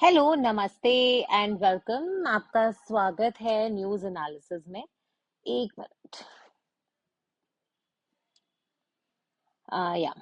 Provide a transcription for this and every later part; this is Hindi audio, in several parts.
हेलो, नमस्ते एंड वेलकम। आपका स्वागत है न्यूज़ एनालिसिस में। एक मिनट। या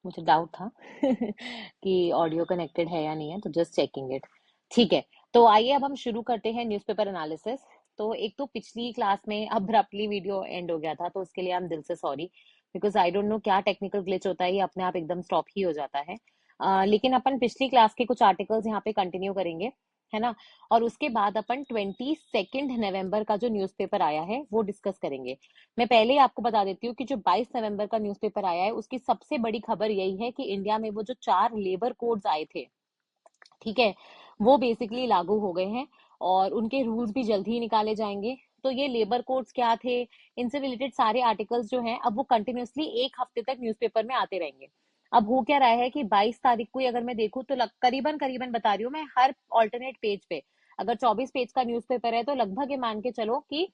मुझे डाउट था कि ऑडियो कनेक्टेड है या नहीं है, तो जस्ट चेकिंग इट। ठीक है, तो आइए अब हम शुरू करते हैं न्यूज़पेपर एनालिसिस। तो एक तो पिछली क्लास में अब्रप्टली वीडियो एंड हो गया था, तो उसके लिए हम दिल से sorry, because I don't know क्या टेक्निकल ग्लिच होता है, ये अपने आप एकदम स्टॉप ही हो जाता है। लेकिन अपन पिछली क्लास के कुछ आर्टिकल्स यहाँ पे कंटिन्यू करेंगे, है ना। और उसके बाद अपन 22 नवंबर का जो न्यूज़पेपर आया है वो डिस्कस करेंगे। मैं पहले ही आपको बता देती हूँ कि जो 22 नवंबर का न्यूज़पेपर आया है उसकी सबसे बड़ी खबर यही है कि इंडिया में वो जो 4 लेबर कोड्स आए थे, ठीक है, वो बेसिकली लागू हो गए हैं और उनके रूल्स भी जल्द ही निकाले जाएंगे। तो ये लेबर कोड्स क्या थे, इनसे रिलेटेड सारे आर्टिकल्स जो हैं अब वो कंटिन्यूअसली एक हफ्ते तक न्यूज़पेपर में आते रहेंगे। अब हो क्या रहा है कि 22 तारीख को ही अगर मैं देखूं तो करीबन करीबन बता रही हूँ मैं, हर ऑल्टरनेट पेज पे, अगर 24 पेज का न्यूज़पेपर है तो लगभग ये मान के चलो कि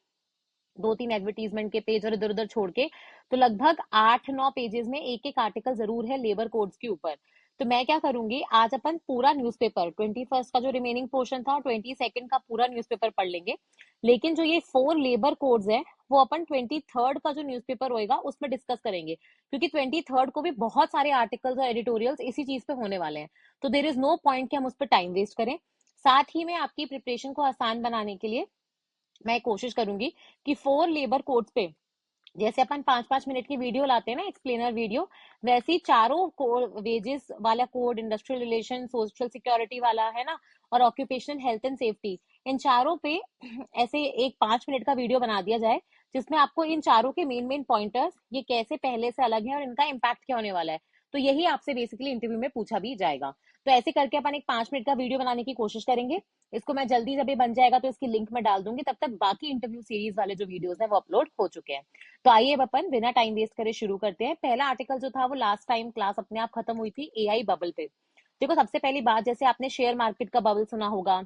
2-3 एडवर्टीजमेंट के पेज और इधर उधर छोड़ के, तो लगभग 8-9 पेजेस में एक एक आर्टिकल जरूर है लेबर कोड्स के ऊपर। तो मैं क्या करूंगी, आज अपन पूरा न्यूज़पेपर 21 का जो रिमेनिंग पोर्शन था और 22 का पूरा न्यूज़पेपर पढ़ लेंगे। लेकिन जो ये 4 लेबर कोड्स है वो अपन 23 का जो न्यूज़पेपर होएगा उसमें डिस्कस करेंगे, क्योंकि 23 को भी बहुत सारे आर्टिकल्स और एडिटोरियल्स इसी चीज पे होने वाले हैं। तो देर इज नो पॉइंट कि हम उस पर टाइम वेस्ट करें। साथ ही में आपकी प्रिपरेशन को आसान बनाने के लिए मैं कोशिश करूंगी कि 4 लेबर कोड्स पे, जैसे अपन 5-5 मिनट की वीडियो लाते हैं ना, एक्सप्लेनर वीडियो, वैसे ही चारों कोड, वेजेस वाला code, industrial relation, social security वाला, है ना, और ऑक्यूपेशनल हेल्थ एंड सेफ्टी, इन चारों पे ऐसे एक 5 मिनट का वीडियो बना दिया जाए, जिसमें आपको इन चारों के मेन मेन पॉइंटर्स, ये कैसे पहले से अलग है और इनका इम्पैक्ट क्या होने वाला है, तो यही आपसे बेसिकली इंटरव्यू में पूछा भी जाएगा। तो ऐसे करके अपन एक 5 मिनट का वीडियो बनाने की कोशिश करेंगे। इसको मैं जल्दी, जब ये बन जाएगा तो इसकी लिंक मैं डाल दूंगी, तब तक बाकी इंटरव्यू सीरीज वाले जो वीडियोस हैं वो अपलोड हो चुके हैं। तो आइए अब अपन बिना टाइम वेस्ट करे शुरू करते हैं। पहला आर्टिकल जो था वो लास्ट टाइम क्लास अपने आप खत्म हुई थी एआई बबल पे। देखो, सबसे पहली बात, जैसे आपने शेयर मार्केट का बबल सुना होगा,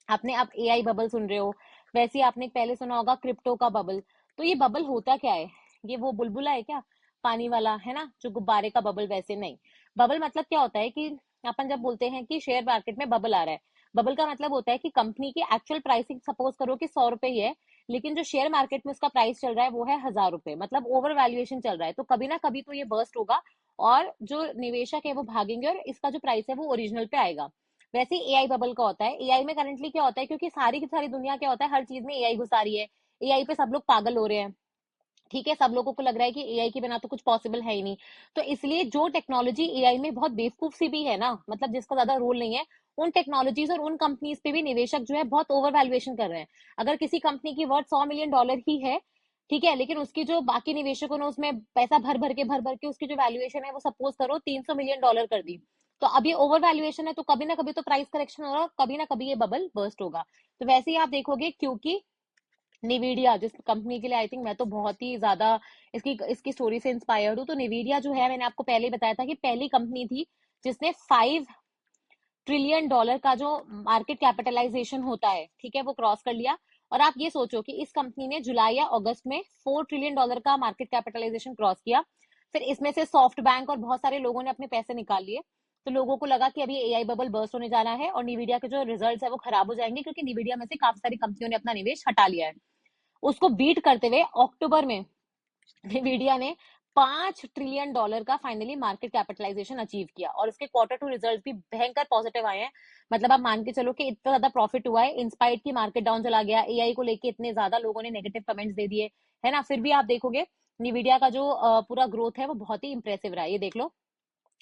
आपने अब एआई बबल सुन रहे हो, वैसे ही आपने पहले सुना होगा क्रिप्टो का बबल। तो ये बबल होता क्या है? ये वो बुलबुला है क्या, पानी वाला, है ना, जो गुब्बारे का बबल? वैसे नहीं। बबल मतलब क्या होता है कि अपन जब बोलते हैं कि शेयर मार्केट में बबल आ रहा है, बबल का मतलब होता है कि कंपनी की एक्चुअल प्राइसिंग सपोज करो कि 100 रुपए ही है, लेकिन जो शेयर मार्केट में उसका प्राइस चल रहा है वो है 1000 रुपए, मतलब ओवर वैल्यूएशन चल रहा है। तो कभी ना कभी तो ये बर्स्ट होगा और जो निवेशक है वो भागेंगे और इसका जो प्राइस है वो ओरिजिनल पे आएगा। वैसे ही एआई बबल का होता है। एआई में करंटली क्या होता है, क्योंकि सारी की सारी दुनिया क्या होता है, हर चीज में एआई घुसा रही है, एआई पे सब लोग पागल हो रहे हैं। ठीक है, सब लोगों को लग रहा है कि एआई के बिना तो कुछ पॉसिबल है ही नहीं। तो इसलिए जो टेक्नोलॉजी एआई में बहुत बेवकूफ सी भी है ना, मतलब जिसका ज्यादा रोल नहीं है, उन टेक्नोलॉजीज और उन कंपनीज पे भी निवेशक जो है बहुत ओवर वैल्यूएशन कर रहे हैं। अगर किसी कंपनी की वर्थ $100 मिलियन ही है, ठीक है, लेकिन उसकी जो बाकी निवेशकों ने उसमें पैसा भर भर के उसकी जो वैल्यूएशन है वो सपोज करो $300 मिलियन कर दी, तो अब ये ओवर वैल्यूएशन है, तो कभी ना कभी तो प्राइस करेक्शन होगा, कभी ना कभी ये बबल बर्स्ट होगा। तो वैसे ही आप देखोगे, क्योंकि निवीडिया जिस कंपनी के लिए, आई थिंक मैं तो बहुत ही ज्यादा इसकी इसकी स्टोरी से इंस्पायर्ड हूँ। तो निवीडिया जो है, मैंने आपको पहले ही बताया था कि पहली कंपनी थी जिसने $5 ट्रिलियन का जो मार्केट कैपिटलाइजेशन होता है, ठीक है, वो क्रॉस कर लिया। और आप ये सोचो कि इस कंपनी ने जुलाई या अगस्त में $4 ट्रिलियन का मार्केट कैपिटलाइजेशन क्रॉस किया। फिर इसमें से सॉफ्ट बैंक और बहुत सारे लोगों ने अपने पैसे निकाल लिए। तो लोगों को लगा कि अभी एआई बबल बर्स्ट होने जाना है और निवीडिया के जो रिजल्ट्स है वो खराब हो जाएंगे, क्योंकि निवीडिया में से काफी सारी कंपनियों ने अपना निवेश हटा लिया है। उसको बीट करते हुए अक्टूबर में न्वीडिया ने $5 ट्रिलियन का फाइनली मार्केट कैपिटलाइजेशन अचीव किया और उसके Q2 रिजल्ट भी भयंकर पॉजिटिव आए हैं। मतलब आप मान के चलो कि इतना ज्यादा प्रॉफिट हुआ है, इंस्पाइट की मार्केट डाउन चला गया, एआई को लेके इतने ज्यादा लोगों ने नेगेटिव कमेंट्स दे दिए, है ना, फिर भी आप देखोगे निविडिया का जो पूरा ग्रोथ है वो बहुत ही इंप्रेसिव रहा है। ये देख लो,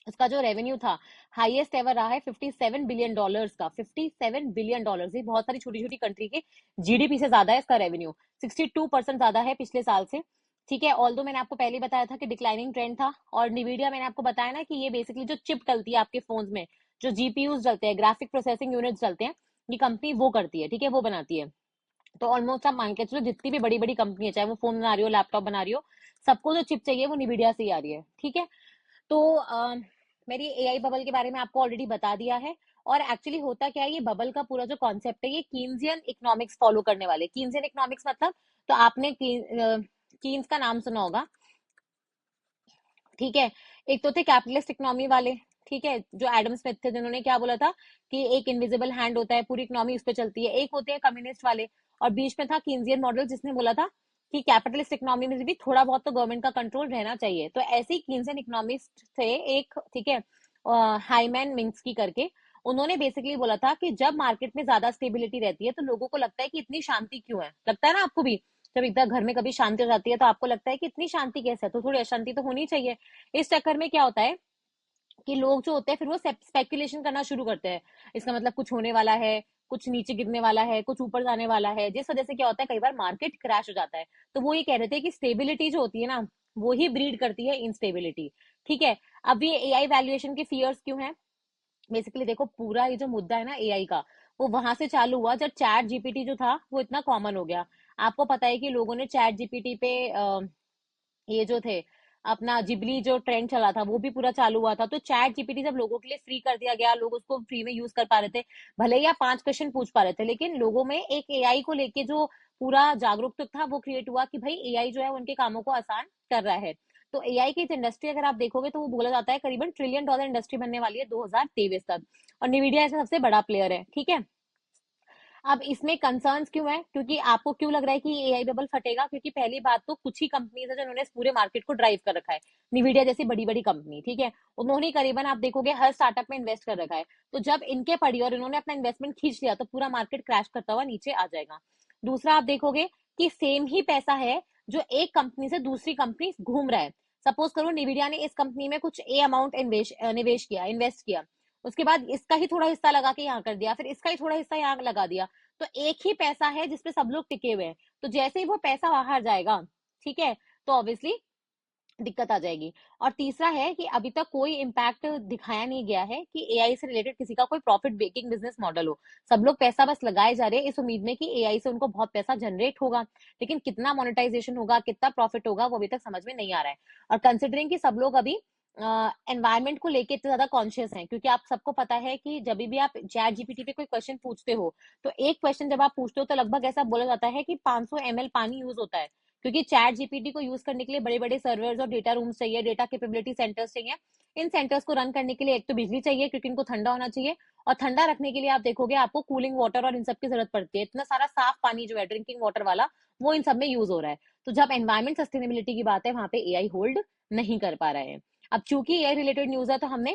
उसका जो रेवेन्यू था हाईएस्ट एवर रहा है $57 बिलियन का। $57 बिलियन, ये बहुत सारी छोटी छोटी कंट्री के जीडीपी से ज्यादा है इसका रेवेन्यू। 62% ज्यादा है पिछले साल से। ठीक है, ऑल्दो मैंने आपको पहले बताया था कि डिक्लाइनिंग ट्रेंड था। और निविडिया मैंने आपको बताया ना कि ये बेसिकली जो चिप डलती है आपके फोन में, जो जीपीयूज डलते हैं, ग्राफिक प्रोसेसिंग यूनिट्स डलते हैं, ये कंपनी वो करती है, ठीक है, वो बनाती है। तो ऑलमोस्ट आप मान के चलो जितनी भी बड़ी बड़ी कंपनी है, चाहे वो फोन बना रही हो, लैपटॉप बना रही हो, सबको जो चिप चाहिए वो निविडिया से ही आ रही है। ठीक है, तो मेरी एआई बबल के बारे में आपको ऑलरेडी बता दिया है। और एक्चुअली होता क्या है, ये बबल का पूरा जो कॉन्सेप्ट है, ये कीन्सियन इकोनॉमिक्स फॉलो करने वाले। कीन्सियन इकोनॉमिक्स मतलब, तो आपने कीन्स का नाम सुना होगा, ठीक है। एक तो थे कैपिटलिस्ट इकोनॉमी वाले, ठीक है, जो एडम स्मिथ थे जिन्होंने क्या बोला था कि एक इनविजिबल हैंड होता है, पूरी इकोनॉमी उस पर चलती है। एक होते हैं कम्युनिस्ट वाले, और बीच में था कीन्सियन मॉडल जिसने बोला था कि कैपिटलिस्ट इकोनॉमी में भी थोड़ा बहुत तो गवर्नमेंट का कंट्रोल रहना चाहिए। तो ऐसे ही कीन्सियन इकोनॉमिस्ट थे एक, ठीक है, हाईमैन मिन्स्की करके। उन्होंने बेसिकली बोला था कि जब मार्केट में ज्यादा स्टेबिलिटी रहती है तो लोगों को लगता है कि इतनी शांति क्यों है, लगता है ना आपको भी, जब एकदम घर में कभी शांति हो जाती है तो आपको लगता है कि इतनी शांति कैसे है, तो थोड़ी अशांति तो होनी चाहिए। इस चक्कर में क्या होता है कि लोग जो होते हैं फिर वो स्पेकुलेशन करना शुरू करते हैं, इसका मतलब कुछ होने वाला है, कुछ नीचे गिरने वाला है, कुछ ऊपर जाने वाला है, जिस वजह से क्या होता है कई बार मार्केट क्रैश हो जाता है। तो वो ये कह रहे थे कि स्टेबिलिटी जो होती है ना, वो ही ब्रीड करती है इंस्टेबिलिटी। ठीक है, अब ये एआई वैल्यूएशन के फियर्स क्यों है? बेसिकली देखो, पूरा ये जो मुद्दा है ना एआई का, वो वहां से चालू हुआ जब चैट जीपीटी जो था वो इतना कॉमन हो गया। आपको पता है कि लोगों ने चैट जीपीटी पे ये जो थे अपना जिबली जो ट्रेंड चला था वो भी पूरा चालू हुआ था। तो चैट जीपीटी जब लोगों के लिए फ्री कर दिया गया, लोग उसको फ्री में यूज कर पा रहे थे, भले ही आप 5 क्वेश्चन पूछ पा रहे थे, लेकिन लोगों में एक एआई को लेके जो पूरा जागरूकता था वो क्रिएट हुआ कि भाई एआई जो है उनके कामों को आसान कर रहा है। तो एआई की इंडस्ट्री अगर आप देखोगे तो वो बोला जाता है करीबन $1 ट्रिलियन इंडस्ट्री बनने वाली है 2023 तक, और निविडिया ऐसा सबसे बड़ा प्लेयर है। ठीक है, अब इसमें कंसर्न्स क्यों है? क्योंकि आपको क्यों लग रहा है कि एआई बबल फटेगा? क्योंकि पहली बात तो कुछ ही कंपनीज है जिन्होंने इस पूरे मार्केट को ड्राइव कर रखा है, निविडिया जैसी बड़ी बड़ी कंपनी, ठीक है, उन्होंने करीबन आप देखोगे हर स्टार्टअप में इन्वेस्ट कर रखा है। तो जब इनके पड़ी और इन्होंने अपना इन्वेस्टमेंट खींच लिया तो पूरा मार्केट क्रैश करता हुआ नीचे आ जाएगा। दूसरा, आप देखोगे कि सेम ही पैसा है जो एक कंपनी से दूसरी कंपनी घूम रहा है। सपोज करो निविडिया ने इस कंपनी में कुछ ए अमाउंट निवेश किया, इन्वेस्ट किया, उसके बाद इसका ही थोड़ा हिस्सा लगा के यहाँ कर दिया, फिर इसका ही थोड़ा हिस्सा यहाँ लगा दिया, तो एक ही पैसा है जिसपे सब लोग टिके हुए हैं। तो जैसे ही वो पैसा बाहर जाएगा, ठीक है, तो ऑब्वियसली दिक्कत आ जाएगी। और तीसरा है कि अभी तक कोई इम्पैक्ट दिखाया नहीं गया है कि एआई से रिलेटेड किसी का कोई प्रॉफिट बेकिंग बिजनेस मॉडल हो। सब लोग पैसा बस लगाए जा रहे हैं इस उम्मीद में कि एआई से उनको बहुत पैसा जनरेट होगा, लेकिन कितना मोनेटाइजेशन होगा, कितना प्रॉफिट होगा, वो अभी तक समझ में नहीं आ रहा है। और कंसिडरिंग कि सब लोग अभी एनवायरमेंट को लेके इतने ज्यादा कॉन्शियस हैं, क्योंकि आप सबको पता है कि जब भी आप चैट जीपीटी पे कोई क्वेश्चन पूछते हो, तो एक क्वेश्चन जब आप पूछते हो तो लगभग ऐसा बोला जाता है कि 500 ml पानी यूज होता है, क्योंकि चैट जीपीटी को यूज करने के लिए बड़े बड़े सर्वर्स और डेटा रूम्स चाहिए, डेटा कैपेबिलिटी सेंटर्स चाहिए। इन सेंटर्स को रन करने के लिए एक तो बिजली चाहिए, क्योंकि इनको ठंडा होना चाहिए, और ठंडा रखने के लिए आप देखोगे आपको कूलिंग वाटर और इन सब की जरूरत पड़ती है। इतना सारा साफ पानी जो है ड्रिंकिंग वाटर वाला, वो इन सब में यूज हो रहा है। तो जब एनवायरमेंट सस्टेनेबिलिटी की बात है, वहां पे एआई होल्ड नहीं कर पा रहे हैं। अब चूंकि एआई रिलेटेड न्यूज है तो हमने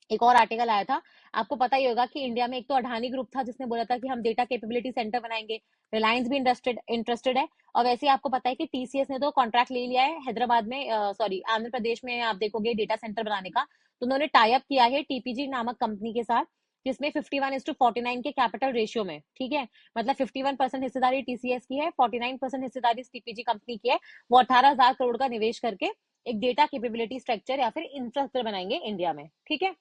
एक और आर्टिकल आया था, आपको पता ही होगा कि इंडिया में एक तो अडानी ग्रुप था जिसने बोला था कि हम डेटा कैपेबिलिटी सेंटर बनाएंगे, रिलायंस भी इंटरेस्टेड इंटरेस्टेड है, और वैसे ही आपको पता है कि टीसीएस ने तो कॉन्ट्रैक्ट ले लिया है हैदराबाद में, सॉरी आंध्र प्रदेश में, आप देखोगे डेटा सेंटर बनाने का। तो उन्होंने टाई अप किया है टीपीजी नामक कंपनी के साथ, जिसमें 51:49 के कैपिटल रेशियो में, ठीक है, मतलब 51% हिस्सेदारी टीसीएस की है, 49% हिस्सेदारी टीपीजी कंपनी की है। वो 18,000 करोड़ का निवेश करके एक डेटा कैपेबिलिटी स्ट्रक्चर या फिर इंफ्रास्ट्रक्चर बनाएंगे इंडिया में। ठीक है,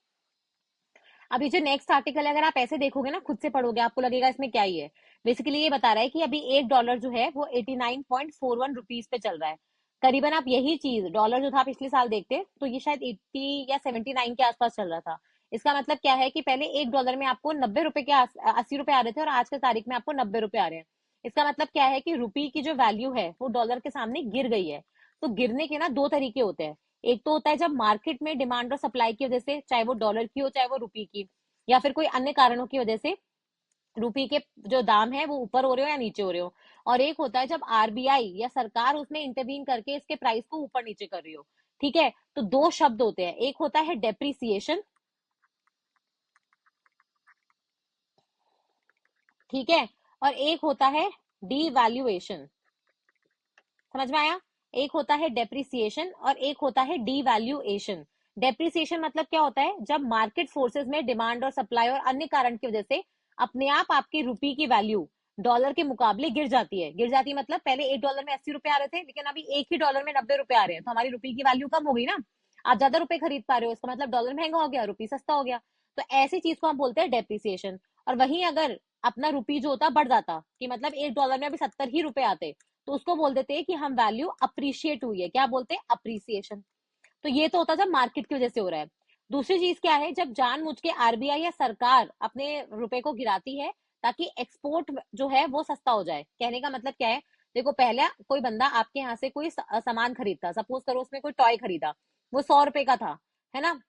अभी जो नेक्स्ट आर्टिकल है अगर आप ऐसे देखोगे ना, खुद से पढ़ोगे, आपको लगेगा इसमें क्या ही है। बेसिकली ये बता रहा है कि अभी $1 जो है वो 89.41 पे चल रहा है। करीबन आप यही चीज डॉलर जो था पिछले साल देखते तो ये शायद 80 या 79 के आसपास चल रहा था। इसका मतलब क्या है कि पहले $1 में आपको 90 रुपए के 80 रुपए आ रहे थे, और आज के तारीख में आपको 90 रुपए आ रहे हैं। इसका मतलब क्या है कि रुपी की जो वैल्यू है वो डॉलर के सामने गिर गई है। तो गिरने के ना दो तरीके होते हैं। एक तो होता है जब मार्केट में डिमांड और सप्लाई की वजह से, चाहे वो डॉलर की हो चाहे वो रुपी की, या फिर कोई अन्य कारणों की वजह से रुपी के जो दाम है वो ऊपर हो रहे हो या नीचे हो रहे हो। और एक होता है जब आरबीआई या सरकार उसमें इंटरवीन करके इसके प्राइस को ऊपर नीचे कर रही हो। ठीक है, तो दो शब्द होते हैं, एक होता है डेप्रिसिएशन, ठीक है, और एक होता है डीवैल्यूएशन। समझ में आया? एक होता है डेप्रिसिएशन और एक होता है डीवैल्यूएशन। डेप्रिसिएशन मतलब क्या होता है? जब मार्केट फोर्सेस में डिमांड और सप्लाई और अन्य कारण की वजह से अपने आप आपकी रुपी की वैल्यू डॉलर के मुकाबले गिर जाती है। गिर जाती है मतलब पहले $1 में 80 रुपए आ रहे थे, लेकिन अभी एक ही डॉलर में 90 रुपए आ रहे हैं, तो हमारी रुपी की वैल्यू कम हो गई ना। आप ज्यादा रुपए खरीद पा रहे हो, इसका मतलब डॉलर महंगा हो गया, रुपी सस्ता हो गया। तो ऐसी चीज को हम बोलते हैं डेप्रिसिएशन। और वहीं अगर अपना रुपी जो होता बढ़ जाता, कि मतलब $1 में अभी 70 ही रुपए आते, तो उसको बोल देते हैं कि हम वैल्यू अप्रिशिएट हुई है। क्या बोलते हैं? अप्रिसिएशन। तो ये तो होता जब मार्केट की वजह से हो रहा है। दूसरी चीज क्या है? जब जानबूझ के आरबीआई या सरकार अपने रुपए को गिराती है ताकि एक्सपोर्ट जो है वो सस्ता हो जाए। कहने का मतलब क्या है? देखो, पहले कोई बंदा आपके यहाँ से कोई सामान खरीदता, सपोज करो उसने कोई टॉय खरीदा, वो 100 रुपए का था, है ना,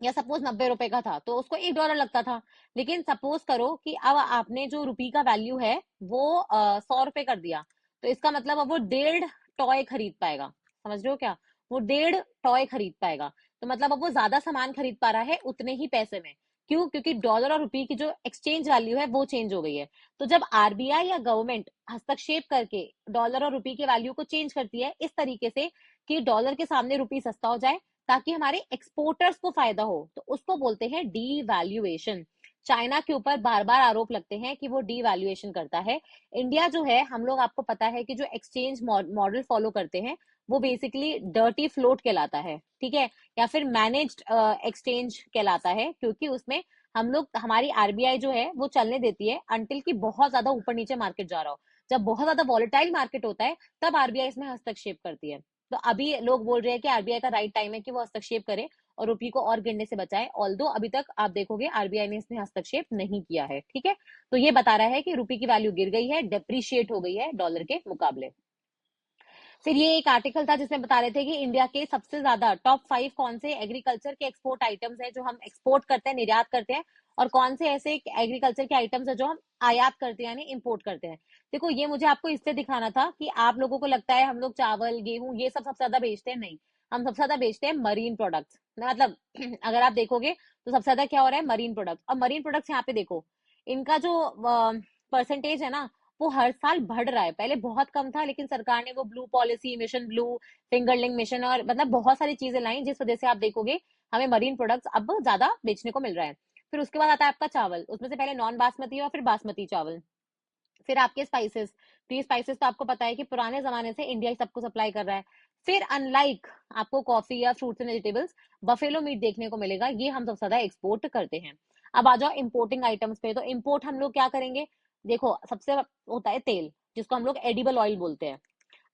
या सपोज 90 रुपए का था तो उसको $1 लगता था। लेकिन सपोज करो कि अब आपने जो रुपी का वैल्यू है वो 100 रुपए कर दिया, तो इसका मतलब अब वो 1.5 टॉय खरीद पाएगा। समझ रहे हो क्या? वो 1.5 टॉय खरीद पाएगा, तो मतलब अब वो ज्यादा सामान खरीद पा रहा है उतने ही पैसे में। क्यों? क्योंकि डॉलर और रुपी की जो एक्सचेंज वैल्यू है वो चेंज हो गई है। तो जब आरबीआई या गवर्नमेंट हस्तक्षेप करके डॉलर और रुपी के वैल्यू को चेंज करती है इस तरीके से कि डॉलर के सामने रुपी सस्ता हो जाए ताकि हमारे एक्सपोर्टर्स को फायदा हो, तो उसको बोलते हैं डीवैल्यूएशन। चाइना के ऊपर बार बार आरोप लगते हैं कि वो डीवैल्यूएशन करता है। इंडिया जो है, हम लोग, आपको पता है कि जो एक्सचेंज मॉडल फॉलो करते हैं वो बेसिकली डर्टी फ्लोट कहलाता है, ठीक है, या फिर मैनेज्ड एक्सचेंज कहलाता है, क्योंकि उसमें हम लोग, हमारी आरबीआई जो है वो चलने देती है अंटिल की बहुत ज्यादा ऊपर नीचे मार्केट जा रहा हो। जब बहुत ज्यादा वॉलेटाइल मार्केट होता है तब आरबीआई इसमें हस्तक्षेप करती है। तो अभी लोग बोल रहे हैं कि आरबीआई का राइट टाइम है कि वो हस्तक्षेप करे और रुपये को और गिरने से बचाए, ऑल्दो अभी तक आप देखोगे आरबीआई ने इसमें हस्तक्षेप नहीं किया है, ठीक है। तो ये बता रहा है कि रुपये की वैल्यू गिर गई है, डेप्रिशिएट हो गई है डॉलर के मुकाबले। फिर ये एक आर्टिकल था जिसमें बता रहे थे कि इंडिया के सबसे ज्यादा टॉप 5 कौन से एग्रीकल्चर के एक्सपोर्ट आइटम्स है जो हम एक्सपोर्ट करते हैं, निर्यात करते हैं, और कौन से ऐसे एग्रीकल्चर के आइटम्स है जो हम आयात करते हैं यानी इंपोर्ट करते हैं। देखो, ये मुझे आपको इससे दिखाना था कि आप लोगों को लगता है हम लोग चावल गेहूं ये सब सबसे ज्यादा बेचते हैं। नहीं, हम सबसे ज्यादा बेचते हैं मरीन प्रोडक्ट्स। मतलब अगर आप देखोगे तो सबसे ज्यादा क्या हो रहा है, मरीन प्रोडक्ट्स। और मरीन प्रोडक्ट्स यहाँ पे देखो, इनका जो परसेंटेज है ना वो हर साल बढ़ रहा है। पहले बहुत कम था, लेकिन सरकार ने वो blue policy, mission blue, fingerling mission और मतलब बहुत सारी चीजें लाई जिस वजह से आप देखोगे हमें मरीन प्रोडक्ट्स अब ज्यादा बेचने को मिल रहा है। फिर उसके बाद आता है आपका चावल, उसमें से पहले नॉन बासमती और फिर बासमती चावल। फिर आपके स्पाइसेस, तो ये स्पाइसेस तो आपको पता है कि पुराने जमाने से इंडिया ही सबको सप्लाई कर रहा है। फिर अनलाइक आपको कॉफी या fruits and vegetables, buffalo meet देखने को मिलेगा, ये हम सबसे ज्यादा एक्सपोर्ट करते हैं। अब आ जाओ इंपोर्टिंग आइटम्स पे, तो इंपोर्ट हम लोग क्या करेंगे? देखो, सबसे होता है तेल, जिसको हम लोग एडिबल ऑयल बोलते हैं।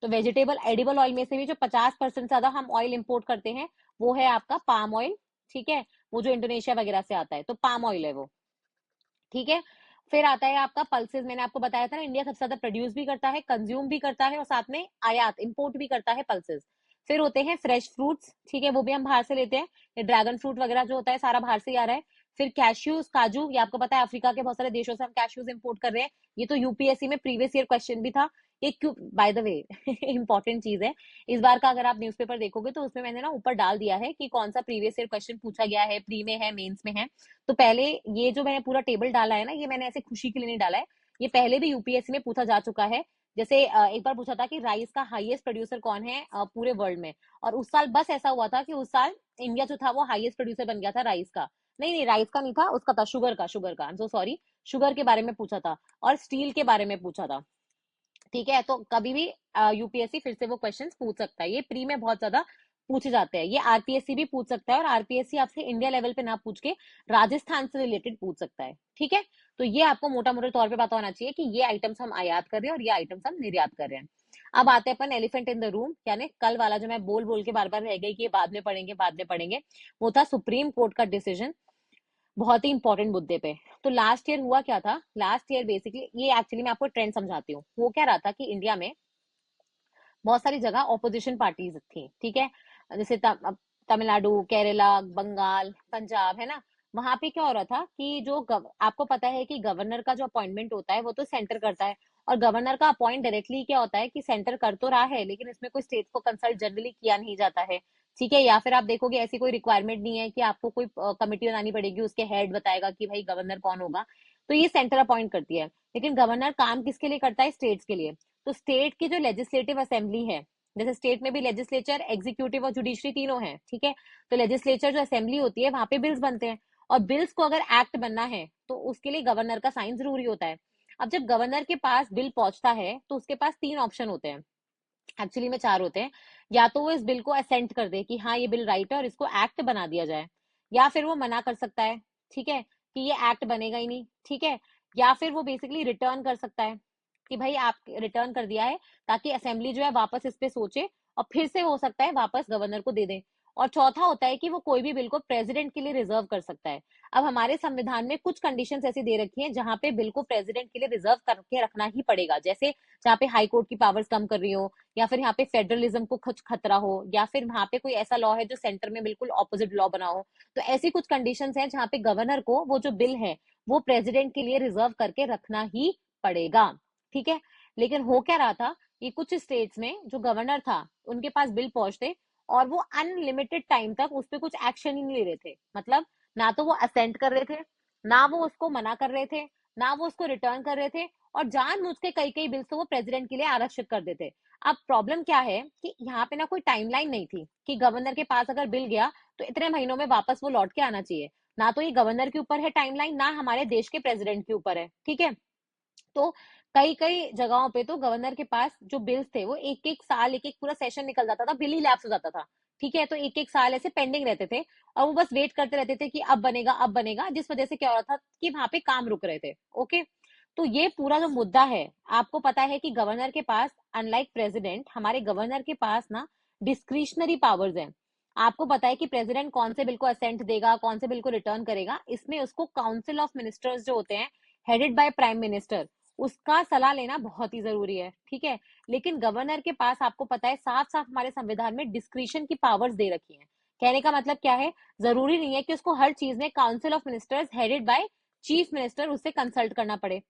तो वेजिटेबल एडिबल ऑयल में से भी जो 50% ज्यादा हम ऑयल इंपोर्ट करते हैं वो है आपका पाम ऑयल, ठीक है, वो जो इंडोनेशिया वगैरह से आता है, तो पाम ऑयल है वो, ठीक है। फिर आता है आपका पल्सेस, मैंने आपको बताया था ना, इंडिया सबसे ज्यादा प्रोड्यूस भी करता है, कंज्यूम भी करता है और साथ में आयात इंपोर्ट भी करता है पल्सेस। फिर होते हैं फ्रेश फ्रूट्स, ठीक है, वो भी हम बाहर से लेते हैं। ये ड्रैगन फ्रूट वगैरह जो होता है सारा बाहर से ही आ रहा है। फिर कैश्यूज, काजू, ये आपको पता है अफ्रीका के बहुत सारे देशों से हम कैश्यूज इंपोर्ट कर रहे हैं। ये तो यूपीएससी में प्रीवियस ईयर क्वेश्चन भी था। ये क्यों, बाय द वे, इंपॉर्टेंट चीज है। इस बार का अगर आप न्यूज़पेपर देखोगे तो उसमें मैंने ना ऊपर डाल दिया है कि कौन सा प्रीवियस ईयर क्वेश्चन पूछा गया है, प्री में है, मेंस में है। तो पहले ये जो मैंने पूरा टेबल डाला है ना, ये मैंने ऐसे खुशी के लिए नहीं डाला है, ये पहले भी यूपीएससी में पूछा जा चुका है। जैसे एक बार पूछा था कि राइस का हाईएस्ट प्रोड्यूसर कौन है पूरे वर्ल्ड में, और उस साल बस ऐसा हुआ था कि उस साल इंडिया जो था वो हाईएस्ट प्रोड्यूसर बन गया था राइस का। नहीं नहीं, राइस का नहीं था, उसका था शुगर का I am so sorry, sugar के बारे में पूछा था और स्टील के बारे में पूछा था, ठीक है। तो कभी भी यूपीएससी फिर से वो क्वेश्चंस पूछ सकता है, ये प्री में बहुत ज्यादा पूछे जाते हैं। ये आरपीएससी भी पूछ सकता है, और आरपीएससी आपसे इंडिया लेवल पे ना पूछ के राजस्थान से रिलेटेड पूछ सकता है, ठीक है। तो ये आपको मोटा मोटे तौर पे पता होना चाहिए कि ये आइटम्स हम आयात कर रहे हैं और ये आइटम्स हम निर्यात कर रहे हैं। अब आते हैं अपन एलिफेंट इन द रूम, यानी कल वाला जो मैं बोल बोल के बार बार रह गई कि ये बाद में पढ़ेंगे बाद में पढ़ेंगे, वो था सुप्रीम कोर्ट का डिसीजन, बहुत ही इंपॉर्टेंट मुद्दे पे। तो लास्ट ईयर हुआ क्या था, लास्ट ईयर बेसिकली, ये एक्चुअली मैं आपको ट्रेंड समझाती हूँ, वो क्या रहा था कि इंडिया में बहुत सारी जगह ऑपोजिशन पार्टीज थी, ठीक है। जैसे तमिलनाडु, केरला, बंगाल, पंजाब, है ना। वहां पे क्या हो रहा था कि जो आपको पता है कि गवर्नर का जो अपॉइंटमेंट होता है वो तो सेंटर करता है, और गवर्नर का अपॉइंट डायरेक्टली क्या होता है कि सेंटर कर तो रहा है लेकिन इसमें कोई स्टेट को कंसल्ट जनरली किया नहीं जाता है, ठीक है। या फिर आप देखोगे ऐसी कोई रिक्वायरमेंट नहीं है कि आपको कोई कमिटी बनानी पड़ेगी, उसके हेड बताएगा कि भाई गवर्नर कौन होगा, तो ये सेंटर अपॉइंट करती है। लेकिन गवर्नर काम किसके लिए करता है? स्टेट्स के लिए। तो स्टेट की जो लेजिस्लेटिव असेंबली है, जैसे स्टेट में भी लेजिस्लेचर, एग्जीक्यूटिव और जुडिशरी तीनों है, ठीक है। तो लेजिस्लेचर जो असेंबली होती है वहां पे बिल्स बनते हैं, और बिल्स को अगर एक्ट बनना है तो उसके लिए गवर्नर का साइन जरूरी होता है। अब जब गवर्नर के पास बिल पहुंचता है तो उसके पास 3 ऑप्शन होते हैं, एक्चुअली में 4 होते हैं। या तो वो इस बिल को असेंट कर दे कि हाँ ये बिल राइट है और इसको एक्ट बना दिया जाए, या फिर वो मना कर सकता है, ठीक है, कि ये एक्ट बनेगा ही नहीं, ठीक है। या फिर वो बेसिकली रिटर्न कर सकता है कि भाई आप रिटर्न कर दिया है, ताकि असेंबली जो है वापस इस पे सोचे और फिर से हो सकता है वापस गवर्नर को दे दें। और चौथा होता है कि वो कोई भी बिल को प्रेसिडेंट के लिए रिजर्व कर सकता है। अब हमारे संविधान में कुछ कंडीशंस ऐसी दे रखी हैं जहां पे बिल को प्रेसिडेंट के लिए रिजर्व करके रखना ही पड़ेगा, जैसे जहाँ पे हाई कोर्ट की पावर्स कम कर रही हो, या फिर यहाँ पे फेडरलिज्म को कुछ खतरा हो, या फिर वहां पे कोई ऐसा लॉ है जो सेंटर में बिल्कुल ऑपोजिट लॉ बना हो। तो ऐसी कुछ कंडीशंस हैं जहाँ पे गवर्नर को वो जो बिल है वो प्रेसिडेंट के लिए रिजर्व करके रखना ही पड़ेगा। ठीक है, लेकिन हो क्या रहा था, ये कुछ स्टेट्स में जो गवर्नर था उनके पास बिल पहुंचते और वो अनलिमिटेड टाइम तक उस पर कुछ एक्शन ही नहीं ले रहे थे। मतलब ना तो वो असेंट कर रहे थे, ना वो उसको मना कर रहे थे, ना वो उसको रिटर्न कर रहे थे, और जानबूझ के कई कई बिल्स तो वो प्रेसिडेंट के लिए आरक्षित कर देते। अब प्रॉब्लम क्या है कि यहाँ पे ना कोई टाइमलाइन नहीं थी कि गवर्नर के पास अगर बिल गया तो इतने महीनों में वापस वो लौट के आना चाहिए। ना तो ये गवर्नर के ऊपर है टाइमलाइन, ना हमारे देश के प्रेसिडेंट के ऊपर है। ठीक है, तो कई कई जगहों पे तो गवर्नर के पास जो बिल्स थे वो एक एक साल, एक एक पूरा सेशन निकल जाता था, बिल ही लैप्स हो जाता था। ठीक है, तो एक एक साल ऐसे पेंडिंग रहते थे और वो बस वेट करते रहते थे कि अब बनेगा अब बनेगा, जिस वजह से क्या हो रहा था कि वहां पे काम रुक रहे थे। ओके, तो ये पूरा जो मुद्दा है, आपको पता है कि गवर्नर के पास, अनलाइक प्रेसिडेंट, हमारे गवर्नर के पास ना डिस्क्रिशनरी पावर्स हैं। आपको पता है कि प्रेसिडेंट कौन से बिल को असेंट देगा, कौन से बिल को रिटर्न करेगा, इसमें उसको काउंसिल ऑफ मिनिस्टर्स जो होते हैं, हेडेड बाय प्राइम मिनिस्टर, उसका सलाह लेना बहुत ही जरूरी है। ठीक है, लेकिन गवर्नर के पास आपको पता है साफ साफ हमारे संविधान में डिस्क्रिशन की पावर्स दे रखी हैं। कहने का मतलब क्या है, जरूरी नहीं है कि उसको हर चीज में council of ministers headed by chief minister उससे कंसल्ट करना पड़े।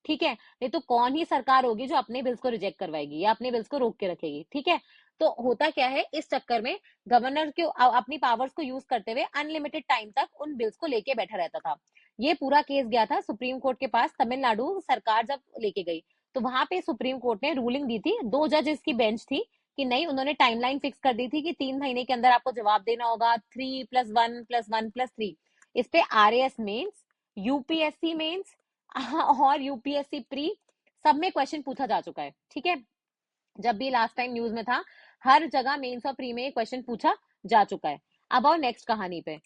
ठीक है, नहीं तो कौन ही सरकार होगी जो अपने बिल्स को रिजेक्ट करवाएगी या अपने बिल्स को रोक के रखेगी। ठीक है, तो होता क्या है, इस चक्कर में गवर्नर को अपनी पावर्स को यूज करते हुए अनलिमिटेड टाइम तक उन बिल्स को लेके बैठा रहता था। ये पूरा केस गया था सुप्रीम कोर्ट के पास, तमिलनाडु सरकार जब लेके गई तो वहां पे सुप्रीम कोर्ट ने रूलिंग दी थी, दो जजेस की बेंच थी, कि नहीं, उन्होंने टाइमलाइन फिक्स कर दी थी कि 3 महीने के अंदर आपको जवाब देना होगा, 3+1+1+3। इस पे RAS मेंस, यूपीएससी मेंस और यूपीएससी प्री, सब में क्वेश्चन पूछा जा चुका है। ठीक है, जब भी लास्ट टाइम न्यूज में था, हर जगह मेंस और प्री में क्वेश्चन पूछा जा चुका है। अब और नेक्स्ट कहानी पे,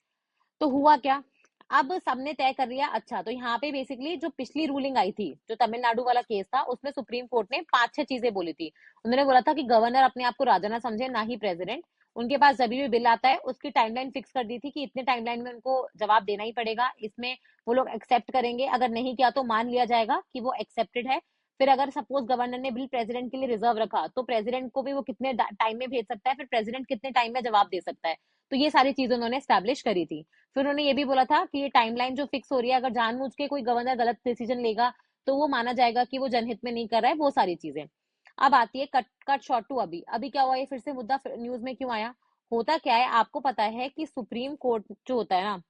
तो हुआ क्या, अब सबने तय कर लिया। अच्छा, तो यहाँ पे बेसिकली जो पिछली रूलिंग आई थी, जो तमिलनाडु वाला केस था, उसमें सुप्रीम कोर्ट ने 5-6 चीजें बोली थी। उन्होंने बोला था कि गवर्नर अपने आप को राजा ना समझे, ना ही प्रेसिडेंट। उनके पास जब भी बिल आता है उसकी टाइमलाइन फिक्स कर दी थी कि इतने टाइमलाइन में उनको जवाब देना ही पड़ेगा, इसमें वो लोग एक्सेप्ट करेंगे, अगर नहीं किया तो मान लिया जाएगा कि वो एक्सेप्टेड है। फिर अगर सपोज गवर्नर ने बिल प्रेसिडेंट के लिए रिजर्व रखा तो प्रेसिडेंट को भी वो कितने टाइम में भेज सकता है, फिर प्रेसिडेंट कितने टाइम में जवाब दे सकता है। तो ये सारी चीजें उन्होंने स्टैब्लिश करी थी। फिर उन्होंने ये भी बोला था कि ये टाइमलाइन जो फिक्स हो रही है, अगर जानबूझ के कोई गवर्नर गलत डिसीजन लेगा तो वो माना जाएगा कि वो जनहित में नहीं कर रहा है, वो सारी चीजें। अब आती है कट कट शॉर्ट टू, अभी अभी क्या हुआ, ये फिर से मुद्दा न्यूज में क्यों आया। होता क्या है, आपको पता है कि सुप्रीम कोर्ट जो होता है ना,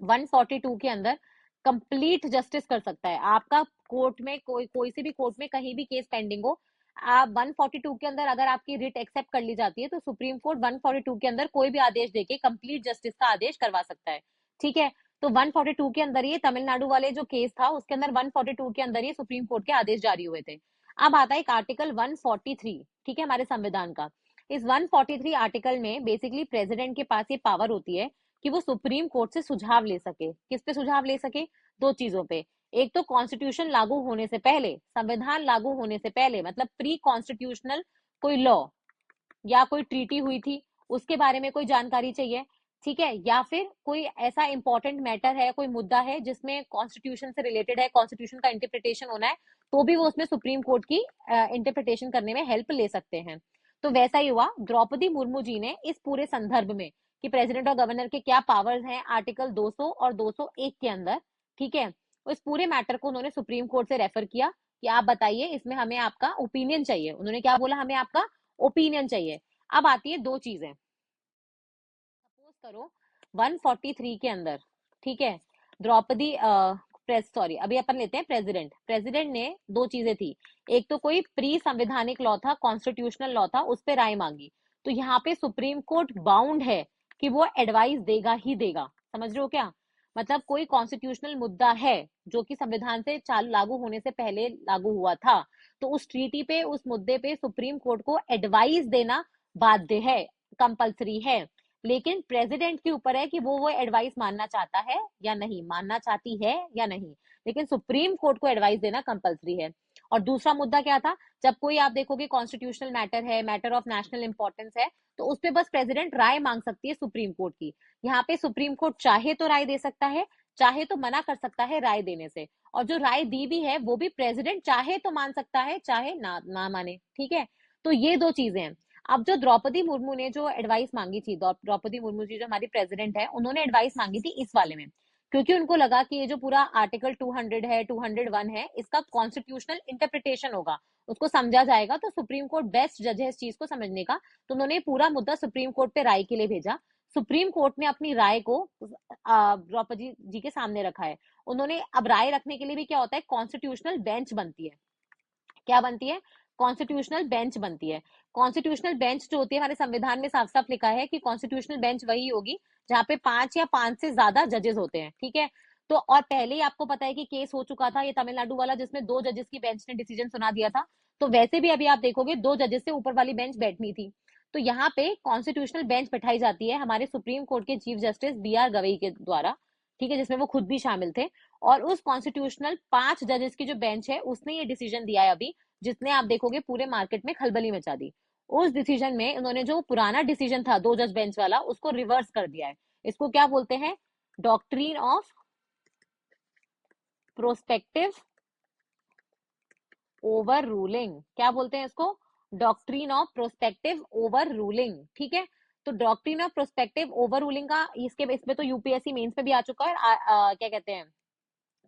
142 के अंदर कंप्लीट जस्टिस कर सकता है। आपका कोर्ट में कोई कोई से भी कोर्ट में कहीं भी केस पेंडिंग हो, आप 142 के अंदर अगर आपकी रिट एक्सेप्ट कर ली जाती है तो सुप्रीम कोर्ट 142 के अंदर कोई भी आदेश देके कंप्लीट जस्टिस का आदेश करवा सकता है। ठीक है, तो 142 के अंदर ये तमिलनाडु वाले जो केस था उसके अंदर 142 के अंदर ये सुप्रीम कोर्ट के आदेश जारी हुए थे। अब आता है एक आर्टिकल 143, ठीक है, हमारे संविधान का। इस 143 आर्टिकल में बेसिकली प्रेसिडेंट के पास ये पावर होती है कि वो सुप्रीम कोर्ट से सुझाव ले सके। किस पे सुझाव ले सके, दो चीजों पे। एक तो कॉन्स्टिट्यूशन लागू होने से पहले, संविधान लागू होने से पहले, मतलब प्री कॉन्स्टिट्यूशनल कोई लॉ या कोई ट्रीटी हुई थी उसके बारे में कोई जानकारी चाहिए। ठीक है, या फिर कोई ऐसा इंपॉर्टेंट मैटर है, कोई मुद्दा है जिसमें कॉन्स्टिट्यूशन से रिलेटेड है, कॉन्स्टिट्यूशन का इंटरप्रिटेशन होना है, तो भी वो उसमें सुप्रीम कोर्ट की इंटरप्रिटेशन करने में हेल्प ले सकते हैं। तो वैसा ही हुआ, द्रौपदी मुर्मू जी ने इस पूरे संदर्भ में कि प्रेसिडेंट और गवर्नर के क्या पावर्स हैं आर्टिकल 200 और 201 के अंदर, ठीक है, उस पूरे मैटर को उन्होंने सुप्रीम कोर्ट से रेफर किया कि आप बताइए, इसमें हमें आपका ओपिनियन चाहिए। उन्होंने क्या बोला, हमें आपका ओपिनियन चाहिए। अब आती है दो चीजें, सपोज करो 143 के अंदर, ठीक है, द्रौपदी प्रेस सॉरी अभी अपन लेते हैं प्रेसिडेंट। प्रेसिडेंट ने दो चीजें थी, एक तो कोई प्री संवैधानिक लॉ था, कॉन्स्टिट्यूशनल लॉ था, उस पर राय मांगी। तो यहाँ पे सुप्रीम कोर्ट बाउंड है कि वो एडवाइस देगा ही देगा। समझ रहे हो क्या, मतलब कोई कॉन्स्टिट्यूशनल मुद्दा है जो कि संविधान से चालू लागू होने से पहले लागू हुआ था, तो उस ट्रीटी पे, उस मुद्दे पे सुप्रीम कोर्ट को एडवाइस देना बाध्य है, कंपल्सरी है। लेकिन प्रेसिडेंट के ऊपर है कि वो एडवाइस मानना चाहता है या नहीं, मानना चाहती है या नहीं, लेकिन सुप्रीम कोर्ट को एडवाइस देना कंपलसरी है। और दूसरा मुद्दा क्या था, जब कोई आप देखोगे कॉन्स्टिट्यूशनल मैटर है, मैटर ऑफ नेशनल इंपॉर्टेंस है, तो उस पे बस प्रेसिडेंट राय मांग सकती है सुप्रीम कोर्ट की। यहाँ पे सुप्रीम कोर्ट चाहे तो राय दे सकता है, चाहे तो मना कर सकता है राय देने से, और जो राय दी भी है वो भी प्रेसिडेंट चाहे तो मान सकता है, चाहे ना माने। ठीक है, तो ये दो चीजें हैं। अब जो द्रौपदी मुर्मू ने जो एडवाइस मांगी थी, द्रौपदी मुर्मू जी जो हमारी प्रेसिडेंट है, उन्होंने एडवाइस मांगी थी इस वाले में, क्योंकि उनको लगा कि ये जो पूरा आर्टिकल 200 है, 201 है, इसका कॉन्स्टिट्यूशनल इंटरप्रिटेशन होगा, उसको समझा जाएगा, तो सुप्रीम कोर्ट बेस्ट जज है इस चीज को समझने का। तो उन्होंने पूरा मुद्दा सुप्रीम कोर्ट पे राय के लिए भेजा। सुप्रीम कोर्ट ने अपनी राय को द्रौपदी जी के सामने रखा है। उन्होंने अब राय रखने के लिए भी क्या होता है, कॉन्स्टिट्यूशनल बेंच बनती है। क्या बनती है, कॉन्स्टिट्यूशनल बेंच बनती है। कॉन्स्टिट्यूशनल बेंच जो होती है, हमारे संविधान में साफ साफ लिखा है कि कॉन्स्टिट्यूशनल बेंच वही होगी जहां पे 5 या 5 से ज्यादा जजेस होते हैं। ठीक है, तो और पहले ही आपको पता है कि केस हो चुका था ये तमिलनाडु वाला, जिसमें 2 जजेस की बेंच ने डिसीजन सुना दिया था। तो वैसे भी अभी आप देखोगे 2 जजेस से ऊपर वाली बेंच बैठनी थी। तो यहाँ पे कॉन्स्टिट्यूशनल बेंच बैठाई जाती है हमारे सुप्रीम कोर्ट के चीफ जस्टिस BR गवई के द्वारा। ठीक है, जिसमें वो खुद भी शामिल थे। और उस कॉन्स्टिट्यूशनल 5 जजेस की जो बेंच है, उसने ये डिसीजन दिया है अभी, जिसने आप देखोगे पूरे मार्केट में खलबली मचा दी। उस डिसीजन में उन्होंने जो पुराना डिसीजन था 2 जज बेंच वाला, उसको रिवर्स कर दिया है। इसको क्या बोलते हैं, doctrine of prospective over ruling. क्या बोलते हैं इसको, doctrine of prospective over ruling. ठीक है, तो doctrine of prospective over ruling का इसके बेस पे तो यूपीएससी मेंस में भी आ चुका है, क्या कहते हैं,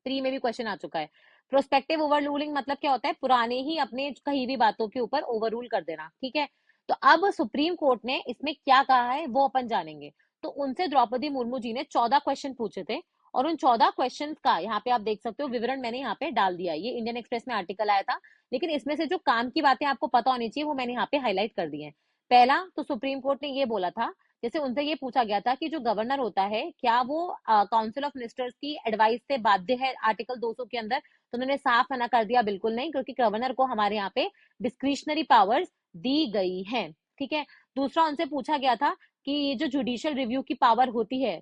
प्री में भी क्वेश्चन आ चुका है। प्रोस्पेक्टिव ओवर रूलिंग मतलब क्या होता है, पुराने ही अपने कही हुई बातों के ऊपर ओवर रूल कर देना। ठीक है, तो अब सुप्रीम कोर्ट ने इसमें क्या कहा है वो अपन जानेंगे। तो उनसे द्रौपदी मुर्मू जी ने 14 क्वेश्चन पूछे थे, और उन 14 क्वेश्चन का यहाँ पे आप देख सकते हो विवरण मैंने यहाँ पे डाल दिया है। ये इंडियन एक्सप्रेस में आर्टिकल आया था, लेकिन इसमें से जो काम की बातें आपको पता होनी चाहिए वो मैंने यहाँ पे हाईलाइट कर दी है। पहला तो सुप्रीम कोर्ट ने ये बोला था, जैसे उनसे ये पूछा गया था कि जो गवर्नर होता है क्या वो काउंसिल ऑफ मिनिस्टर्स की एडवाइस से बाध्य है आर्टिकल 200 के अंदर। तो उन्होंने साफ मना कर दिया, बिल्कुल नहीं, क्योंकि गवर्नर को हमारे यहाँ पे डिस्क्रिशनरी पावर्स दी गई है। ठीक है, दूसरा उनसे पूछा गया था कि ये जो जुडिशियल रिव्यू की पावर होती है,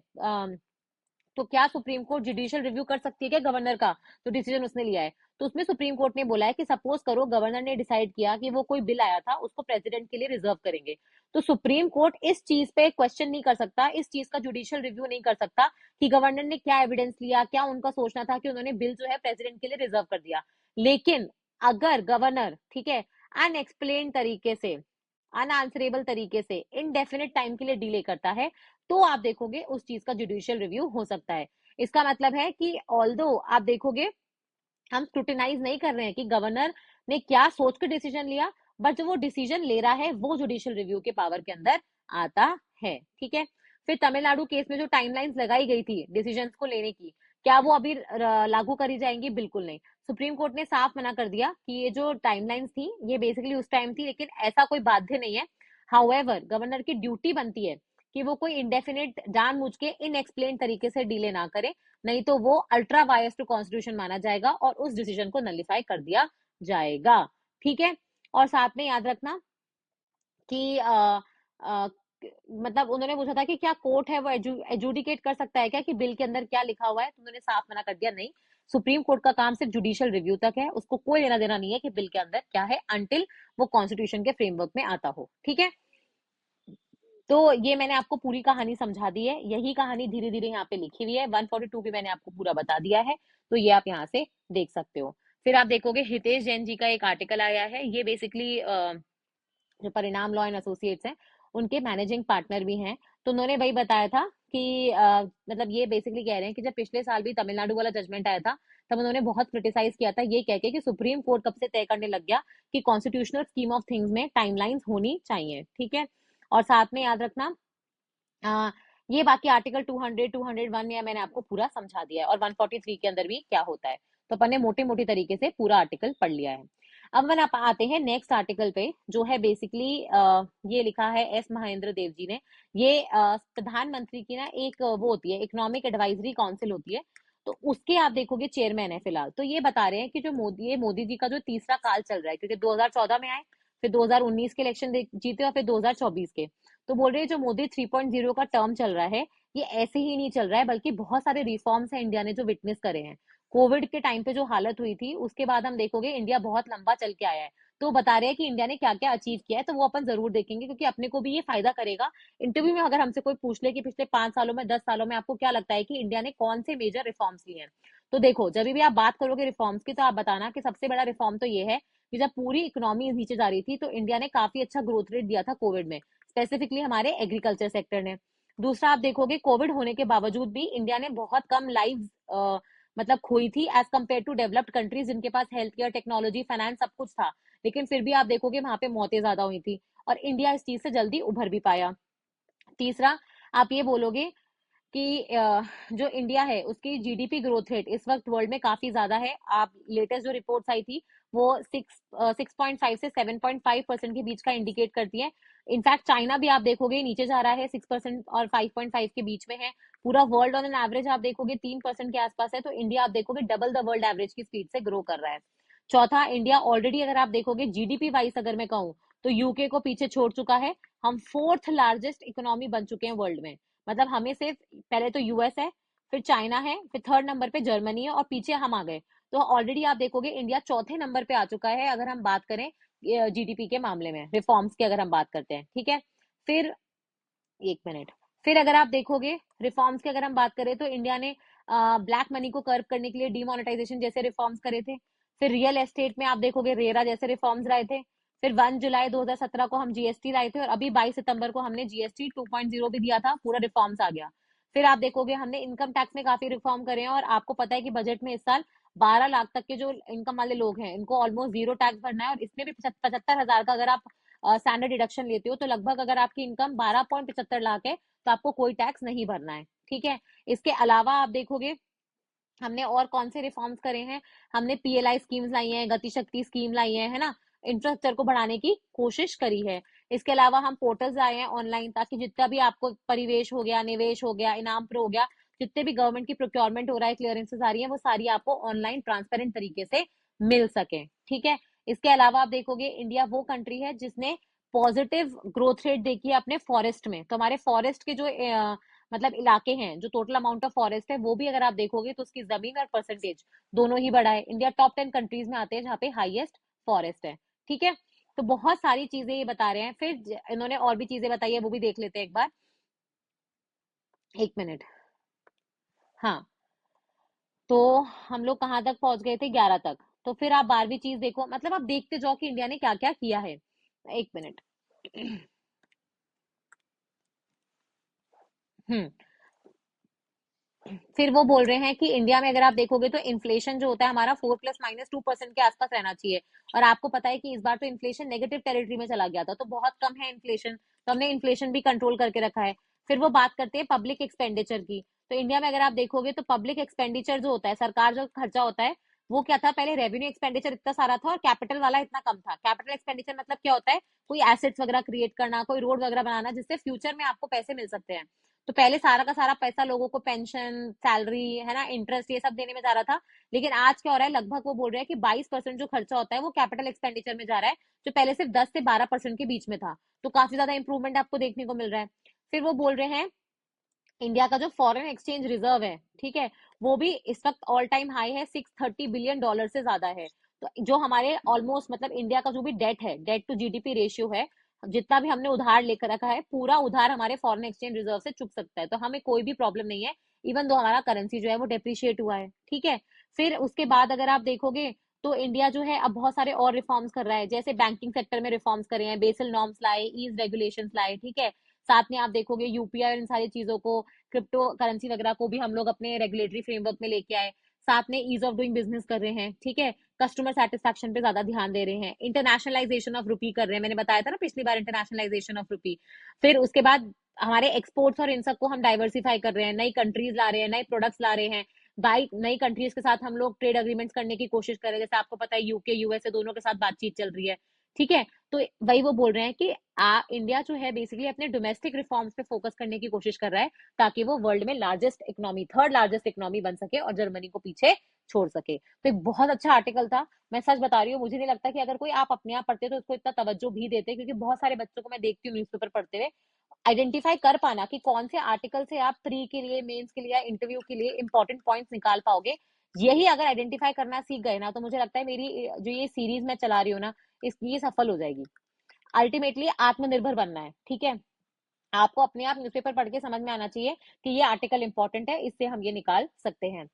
तो क्या सुप्रीम कोर्ट जुडिशियल रिव्यू कर सकती है क्या गवर्नर का जो डिसीजन उसने लिया है। तो उसमें सुप्रीम कोर्ट ने बोला है कि सपोज करो गवर्नर ने डिसाइड किया कि वो कोई बिल आया था उसको प्रेसिडेंट के लिए रिजर्व करेंगे, तो सुप्रीम कोर्ट इस चीज पे क्वेश्चन नहीं कर सकता, इस चीज का जुडिशियल रिव्यू नहीं कर सकता कि गवर्नर ने क्या एविडेंस लिया, क्या उनका सोचना था कि उन्होंने बिल जो है प्रेसिडेंट के लिए रिजर्व कर दिया। लेकिन अगर गवर्नर, ठीक है, अनएक्सप्लेन तरीके से, अनआंसरेबल तरीके से इनडेफिनेट टाइम के लिए डिले करता है, तो आप देखोगे उस चीज का जुडिशियल रिव्यू हो सकता है। इसका मतलब है कि ऑल्दो आप देखोगे हम स्क्रूटिनाइज नहीं कर रहे हैं कि गवर्नर ने क्या सोच कर डिसीजन लिया, बट जो वो डिसीजन ले रहा है वो जुडिशियल रिव्यू के पावर के अंदर आता है। ठीक है, फिर तमिलनाडु केस में जो टाइमलाइंस लगाई गई थी डिसीजन को लेने की, क्या वो अभी लागू करी जाएंगी, बिल्कुल नहीं। सुप्रीम कोर्ट ने साफ मना कर दिया कि ये जो टाइमलाइंस थी ये बेसिकली उस टाइम थी, लेकिन ऐसा कोई बाध्य नहीं है। हाउएवर गवर्नर की ड्यूटी बनती है कि वो कोई इंडेफिनिट जानबूझ के इनएक्सप्लेन तरीके से डिले ना करे, नहीं तो वो अल्ट्रा वायस टू कॉन्स्टिट्यूशन माना जाएगा और उस डिसीजन को नलिफाई कर दिया जाएगा। ठीक है, और साथ में याद रखना कि आ, मतलब उन्होंने पूछा था कि क्या कोर्ट है वो एजुडिकेट कर सकता है क्या कि बिल के अंदर क्या लिखा हुआ है, तो उन्होंने साफ मना कर दिया, नहीं, सुप्रीम कोर्ट का काम सिर्फ जुडिशियल रिव्यू तक है, उसको कोई लेना देना नहीं है कि बिल के अंदर क्या है, अंटिल वो कॉन्स्टिट्यूशन के फ्रेमवर्क में आता हो। ठीक है, तो ये मैंने आपको पूरी कहानी समझा दी है, यही कहानी धीरे धीरे यहाँ पे लिखी हुई है, 142 भी मैंने आपको पूरा बता दिया है, तो ये आप यहाँ से देख सकते हो। फिर आप देखोगे हितेश जैन जी का एक आर्टिकल आया है, ये बेसिकली जो परिणाम लॉ एंड एसोसिएट्स हैं उनके मैनेजिंग पार्टनर भी हैं। तो उन्होंने वही बताया था कि मतलब ये बेसिकली कह रहे हैं कि जब पिछले साल भी तमिलनाडु वाला जजमेंट आया था, तब उन्होंने बहुत क्रिटिसाइज किया था ये कह के कि सुप्रीम कोर्ट कब से तय करने लग गया कि कॉन्स्टिट्यूशनल स्कीम ऑफ थिंग्स में टाइमलाइंस होनी चाहिए। ठीक है, और साथ में याद रखना ये बाकी आर्टिकल 200, 201 या मैंने आपको पूरा समझा दिया है, और 143 के अंदर भी क्या होता है, तो अपन ने मोटे मोटे तरीके से पूरा आर्टिकल पढ़ लिया है। अब अपन आप आते हैं नेक्स्ट आर्टिकल पे, जो है बेसिकली ये लिखा है एस महेंद्र देव जी ने। ये प्रधानमंत्री की ना एक वो होती है, इकोनॉमिक एडवाइजरी काउंसिल होती है, तो उसके आप देखोगे चेयरमैन है फिलहाल। तो ये बता रहे हैं कि जो मोदी जी का जो तीसरा काल चल रहा है, क्योंकि 2014 में आए, फिर 2019 के इलेक्शन जीते और फिर 2024 के, तो बोल रहे हैं जो मोदी 3.0 का टर्म चल रहा है, ये ऐसे ही नहीं चल रहा है, बल्कि बहुत सारे रिफॉर्म्स हैं इंडिया ने जो विटनेस करे हैं। कोविड के टाइम पे जो हालत हुई थी, उसके बाद हम देखोगे इंडिया बहुत लंबा चल के आया है। तो बता रहे हैं कि इंडिया ने क्या क्या अचीव किया है, तो वो अपन जरूर देखेंगे, क्योंकि अपने को भी ये फायदा करेगा। इंटरव्यू में अगर हमसे कोई पूछ ले कि पिछले 5 सालों में 10 सालों में आपको क्या लगता है कि इंडिया ने कौन से मेजर रिफॉर्म्स लिए हैं, तो देखो जब भी आप बात करोगे रिफॉर्म्स की, तो आप बताना कि सबसे बड़ा रिफॉर्म तो ये है कि जब पूरी इकोनॉमी नीचे जा रही थी, तो इंडिया ने काफी अच्छा ग्रोथ रेट दिया था कोविड में, स्पेसिफिकली हमारे एग्रीकल्चर सेक्टर ने। दूसरा, आप देखोगे कोविड होने के बावजूद भी इंडिया ने बहुत कम लाइव मतलब खोई थी as compared to developed countries, जिनके पास हेल्थ केयर, टेक्नोलॉजी, फाइनेंस सब कुछ था। लेकिन फिर भी आप देखोगे वहां पे मौतें ज्यादा हुई थी, और इंडिया इस चीज से जल्दी उभर भी पाया। तीसरा, आप ये बोलोगे कि जो इंडिया है उसकी जीडीपी ग्रोथ रेट इस वक्त वर्ल्ड में काफी ज्यादा है। आप लेटेस्ट जो रिपोर्ट्स आई थी, वो 6.5 से 7.5% के बीच का इंडिकेट करती है। इनफैक्ट चाइना भी आप देखोगे नीचे जा रहा है, 6% और 5.5 के बीच में है। पूरा वर्ल्ड ऑन एन एवरेज आप देखोगे 3% के आसपास है, तो इंडिया आप देखोगे डबल द वर्ल्ड एवरेज की स्पीड से ग्रो कर रहा है। चौथा, इंडिया ऑलरेडी अगर आप देखोगे जीडीपी वाइज अगर मैं कहूँ, तो यूके को पीछे छोड़ चुका है। हम फोर्थ लार्जेस्ट इकोनॉमी बन चुके हैं वर्ल्ड में। मतलब हमें से पहले तो यूएस है, फिर चाइना है, फिर थर्ड नंबर पे जर्मनी है, और पीछे हम आ गए। तो ऑलरेडी आप देखोगे इंडिया चौथे नंबर पे आ चुका है, अगर हम बात करें जीडीपी के मामले में, रिफॉर्म्स की अगर हम बात करते हैं, ठीक है। फिर 1 मिनट, फिर अगर आप देखोगे रिफॉर्म्स की अगर हम बात करें, तो इंडिया ने ब्लैक मनी को कर्व करने के लिए डीमोनेटाइजेशन जैसे रिफॉर्म्स करे थे। फिर रियल एस्टेट में आप देखोगे रेरा जैसे रिफॉर्म्स लाए थे। फिर 1 जुलाई 2017 को हम जीएसटी लाए थे, और अभी 22 सितंबर को हमने जीएसटी 2.0 भी दिया था, पूरा रिफॉर्म्स आ गया। फिर आप देखोगे हमने इनकम टैक्स में काफी रिफॉर्म करे हैं, और आपको पता है कि बजट में इस साल 12 लाख तक के जो इनकम वाले लोग हैं, इनको ऑलमोस्ट जीरो टैक्स भरना है, और इसमें भी 75,000 का अगर आप स्टैंडर्ड डिडक्शन लेते हो, तो लगभग अगर आपकी इनकम 12.75 लाख है, तो आपको कोई टैक्स नहीं भरना है, ठीक है। इसके अलावा आप देखोगे हमने और कौन से रिफॉर्म्स करे हैं। हमने पीएलआई स्कीम्स लाई हैं, गति शक्ति स्कीम लाई है ना, इंफ्रास्ट्रक्चर को बढ़ाने की कोशिश करी है। इसके अलावा हम पोर्टल्स लाए हैं ऑनलाइन, ताकि जितना भी आपको परिवेश हो गया, निवेश हो गया, इनाम प्रो हो गया, जितने भी गवर्नमेंट की प्रोक्योरमेंट हो रहा है, क्लियरेंसेस आ रही है, वो सारी आपको ऑनलाइन ट्रांसपेरेंट तरीके से मिल सके, ठीक है। इसके अलावा आप देखोगे इंडिया वो कंट्री है जिसने पॉजिटिव ग्रोथ रेट देखी है अपने फॉरेस्ट में। तो हमारे फॉरेस्ट के जो मतलब इलाके हैं, जो टोटल अमाउंट ऑफ फॉरेस्ट है, वो भी अगर आप देखोगे तो उसकी जमीन और परसेंटेज दोनों ही बढ़ा है। इंडिया टॉप 10 कंट्रीज में आते हैं जहाँ पे हाईएस्ट फॉरेस्ट है, ठीक है। तो बहुत सारी चीजें ये बता रहे हैं। फिर इन्होंने और भी चीजें बताई है, वो भी देख लेते हैं एक बार। 1 मिनट, हाँ। तो हम लोग कहाँ तक पहुंच गए थे, 11 तक। तो फिर आप 12वीं चीज देखो, मतलब आप देखते जाओ कि इंडिया ने क्या क्या किया है। 1 मिनट। हम्म। फिर वो बोल रहे हैं कि इंडिया में अगर आप देखोगे तो इन्फ्लेशन जो होता है हमारा 4 ± 2% के आसपास रहना चाहिए। और आपको पता है कि इस बार तो इन्फ्लेशन नेगेटिव टेरिटरी में चला गया था, तो बहुत कम है इन्फ्लेशन, तो हमने इन्फ्लेशन भी कंट्रोल करके रखा है। फिर वो बात करते हैं पब्लिक एक्सपेंडिचर की। तो इंडिया में अगर आप देखोगे तो पब्लिक एक्सपेंडिचर जो होता है, सरकार जो खर्चा होता है, वो क्या था, पहले रेवेन्यू एक्सपेंडिचर इतना सारा था और कैपिटल वाला इतना कम था। कैपिटल एक्सपेंडिचर मतलब क्या होता है, कोई एसेट्स वगैरह क्रिएट करना, कोई रोड वगैरह बनाना, जिससे फ्यूचर में आपको पैसे मिल सकते हैं। तो पहले सारा का सारा पैसा लोगों को पेंशन, सैलरी है ना, इंटरेस्ट, ये सब देने में जा रहा था। लेकिन आज क्या हो रहा है, लगभग वो बोल रहे हैं कि 22% जो खर्चा होता है वो कैपिटल एक्सपेंडिचर में जा रहा है, जो पहले सिर्फ 10 से 12% के बीच में था। तो काफी ज्यादा इंप्रूवमेंट आपको देखने को मिल रहा है। फिर वो बोल रहे हैं इंडिया का जो फॉरेन एक्सचेंज रिजर्व है, ठीक है, वो भी इस वक्त ऑल टाइम हाई है, $630 बिलियन से ज्यादा है। तो जो हमारे ऑलमोस्ट मतलब इंडिया का जो भी डेट है, डेट टू जीडीपी रेशियो है, जितना भी हमने उधार लेकर रखा है, पूरा उधार हमारे फॉरेन एक्सचेंज रिजर्व से चुक सकता है। तो हमें कोई भी प्रॉब्लम नहीं है, इवन दो हमारा करेंसी जो है वो डेप्रिशिएट हुआ है, ठीक है। फिर उसके बाद अगर आप देखोगे तो इंडिया जो है अब बहुत सारे और रिफॉर्म्स कर रहा है, जैसे बैंकिंग सेक्टर में रिफॉर्म्स करे हैं, बेसल नॉर्म्स लाए, ईज रेगुलेशंस लाए, ठीक है। साथ में आप देखोगे यूपीआई और इन सारी चीजों को, क्रिप्टो करेंसी वगैरह को भी हम लोग अपने रेगुलेटरी फ्रेमवर्क में लेके आए। साथ में ईज ऑफ डूइंग बिजनेस कर रहे हैं, ठीक है। कस्टमर सेटिस्फेक्शन पे ज्यादा ध्यान दे रहे हैं, इंटरनेशनलाइजेशन ऑफ रुपी कर रहे हैं, मैंने बताया था ना पिछली बार, इंटरनेशनलाइजेशन ऑफ रुपी। फिर उसके बाद हमारे एक्सपोर्ट्स और इन सबको हम डाइवर्सिफाई कर रहे हैं, नई कंट्रीज ला रहे हैं, नए प्रोडक्ट्स ला रहे हैं। बाई नई कंट्रीज के साथ हम लोग ट्रेड अग्रीमेंट्स करने की कोशिश कर रहे हैं, जैसे आपको पता है यूके यूएसए दोनों के साथ बातचीत चल रही है, ठीक है। तो वही वो बोल रहे हैं कि इंडिया जो है बेसिकली अपने डोमेस्टिक रिफॉर्म्स पे फोकस करने की कोशिश कर रहा है, ताकि वो वर्ल्ड में largest economy, third largest economy बन सके और जर्मनी को पीछे छोड़ सके। तो एक बहुत अच्छा आर्टिकल था, मैं सच बता रही हूँ। मुझे नहीं लगता कि अगर कोई आप अपने आप पढ़ते तो उसको इतना तवज्जो भी देते, क्योंकि बहुत सारे बच्चों को मैं देखती हूँ न्यूज़पेपर पढ़ते हुए, आइडेंटिफाई कर पाना कि कौन से आर्टिकल से आप प्री के लिए, मेंस के लिए या इंटरव्यू के लिए इंपॉर्टेंट पॉइंट्स निकाल पाओगे, यही अगर आइडेंटिफाई करना सीख गए ना, तो मुझे लगता है मेरी जो ये सीरीज मैं चला रही हूँ ना, ये सफल हो जाएगी। अल्टीमेटली आत्मनिर्भर बनना है, ठीक है। आपको अपने आप न्यूज़पेपर पढ़ के समझ में आना चाहिए कि ये आर्टिकल इंपॉर्टेंट है, इससे हम ये निकाल सकते हैं।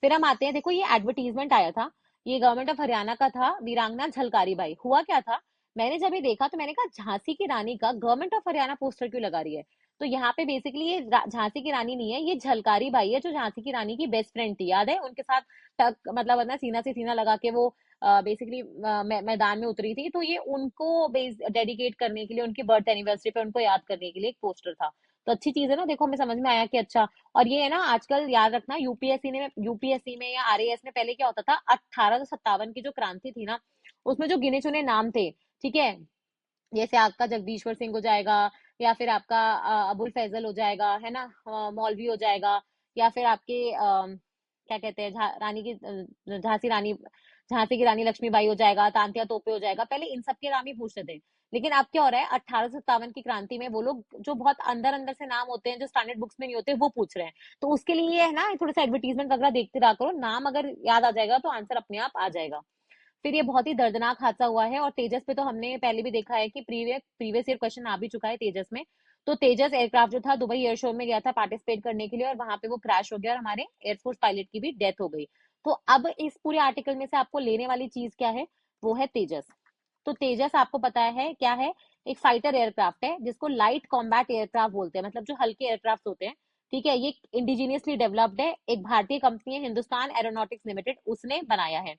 फिर हम आते हैं, देखो ये एडवर्टीजमेंट आया था, ये गवर्नमेंट ऑफ हरियाणा का था, वीरांगना झलकारी बाई। हुआ क्या था, मैंने जब ये देखा तो मैंने कहा झांसी की रानी का गवर्नमेंट ऑफ हरियाणा पोस्टर क्यों लगा रही है। तो यहाँ पे बेसिकली ये झांसी की रानी नहीं है, ये झलकारी बाई है, जो झांसी की रानी की बेस्ट फ्रेंड थी, याद है, उनके साथ टक मतलब ना सीना से सीना लगा के वो बेसिकली मैदान में उतरी थी। तो ये उनको डेडिकेट करने के लिए, उनकी बर्थ एनिवर्सरी पे उनको याद करने के लिए एक पोस्टर था। तो अच्छी चीज है ना, देखो हमें समझ में आया कि अच्छा। और ये है ना, आजकल याद रखना, यूपीएससी में या आरएएस में पहले क्या होता था, 1857 की जो क्रांति थी ना, उसमें जो गिने चुने नाम थे, ठीक है, जैसे आपका जगदीश्वर सिंह हो जाएगा, या फिर आपका अबुल फैजल हो जाएगा, है ना, मौलवी हो जाएगा, या फिर आपके क्या कहते हैं, झांसी की रानी लक्ष्मीबाई हो जाएगा, तांत्या तोपे हो जाएगा, पहले इन सब के नाम ही पूछते थे। लेकिन अब क्या हो रहा है, 1857 की क्रांति में वो लोग जो बहुत अंदर अंदर से नाम होते हैं, जो स्टैंडर्ड बुक्स में नहीं होते, वो पूछ रहे हैं। तो उसके लिए ये है ना, थोड़ा सा एडवर्टीजमेंट वगैरह देखते रहा करो, नाम अगर याद आ जाएगा तो आंसर अपने आप आ जाएगा। फिर ये बहुत ही दर्दनाक हादसा हुआ है, और तेजस पे तो हमने पहले भी देखा है कि प्रीवियस ईयर क्वेश्चन आ भी चुका है तेजस में। तो तेजस एयरक्राफ्ट जो था, दुबई एयर शो में गया था पार्टिसिपेट करने के लिए, और वहां पे वो क्रैश हो गया और हमारे एयरफोर्स पायलट की भी डेथ हो गई। तो अब इस पूरे आर्टिकल में से आपको लेने वाली चीज क्या है, वो है तेजस। तो तेजस आपको पता है क्या है, एक फाइटर एयरक्राफ्ट है, जिसको लाइट कॉम्बैट एयरक्राफ्ट बोलते हैं, मतलब जो हल्के एयरक्राफ्ट होते हैं, ठीक है। ये इंडिजीनियसली डेवलप्ड है, एक भारतीय कंपनी है हिंदुस्तान एरोनॉटिक्स लिमिटेड, उसने बनाया है।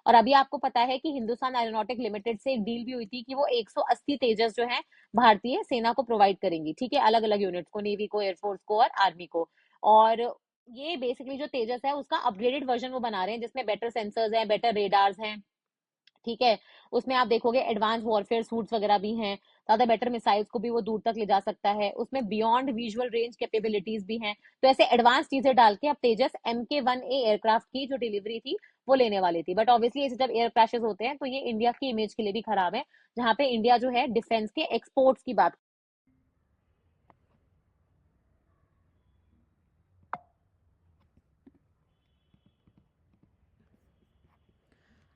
और अभी आपको पता है कि हिंदुस्तान एरोनॉटिक लिमिटेड से एक डील भी हुई थी कि वो 180 तेजस जो है भारतीय सेना को प्रोवाइड करेंगी, ठीक है, अलग अलग यूनिट्स को, नेवी को, एयरफोर्स को और आर्मी को। और ये बेसिकली जो तेजस है उसका अपग्रेडेड वर्जन वो बना रहे हैं, जिसमें बेटर सेंसर्स हैं, बेटर रेडार्स हैं, ठीक है। उसमें आप देखोगे एडवांस वॉरफेयर सूट्स वगैरह भी हैं, ज्यादा बेटर मिसाइल्स को भी वो दूर तक ले जा सकता है, उसमें बियॉन्ड विजुअल रेंज कैपेबिलिटीज भी हैं। तो ऐसे एडवांस चीजें डाल के अब तेजस MK1A एयरक्राफ्ट की जो डिलीवरी थी वो लेने वाली थी। बट ऑब्वियसली ऐसे जब एयर क्रैशेस होते हैं तो ये इंडिया की इमेज के लिए भी खराब है, जहां पे इंडिया जो है डिफेंस के एक्सपोर्ट्स की बात।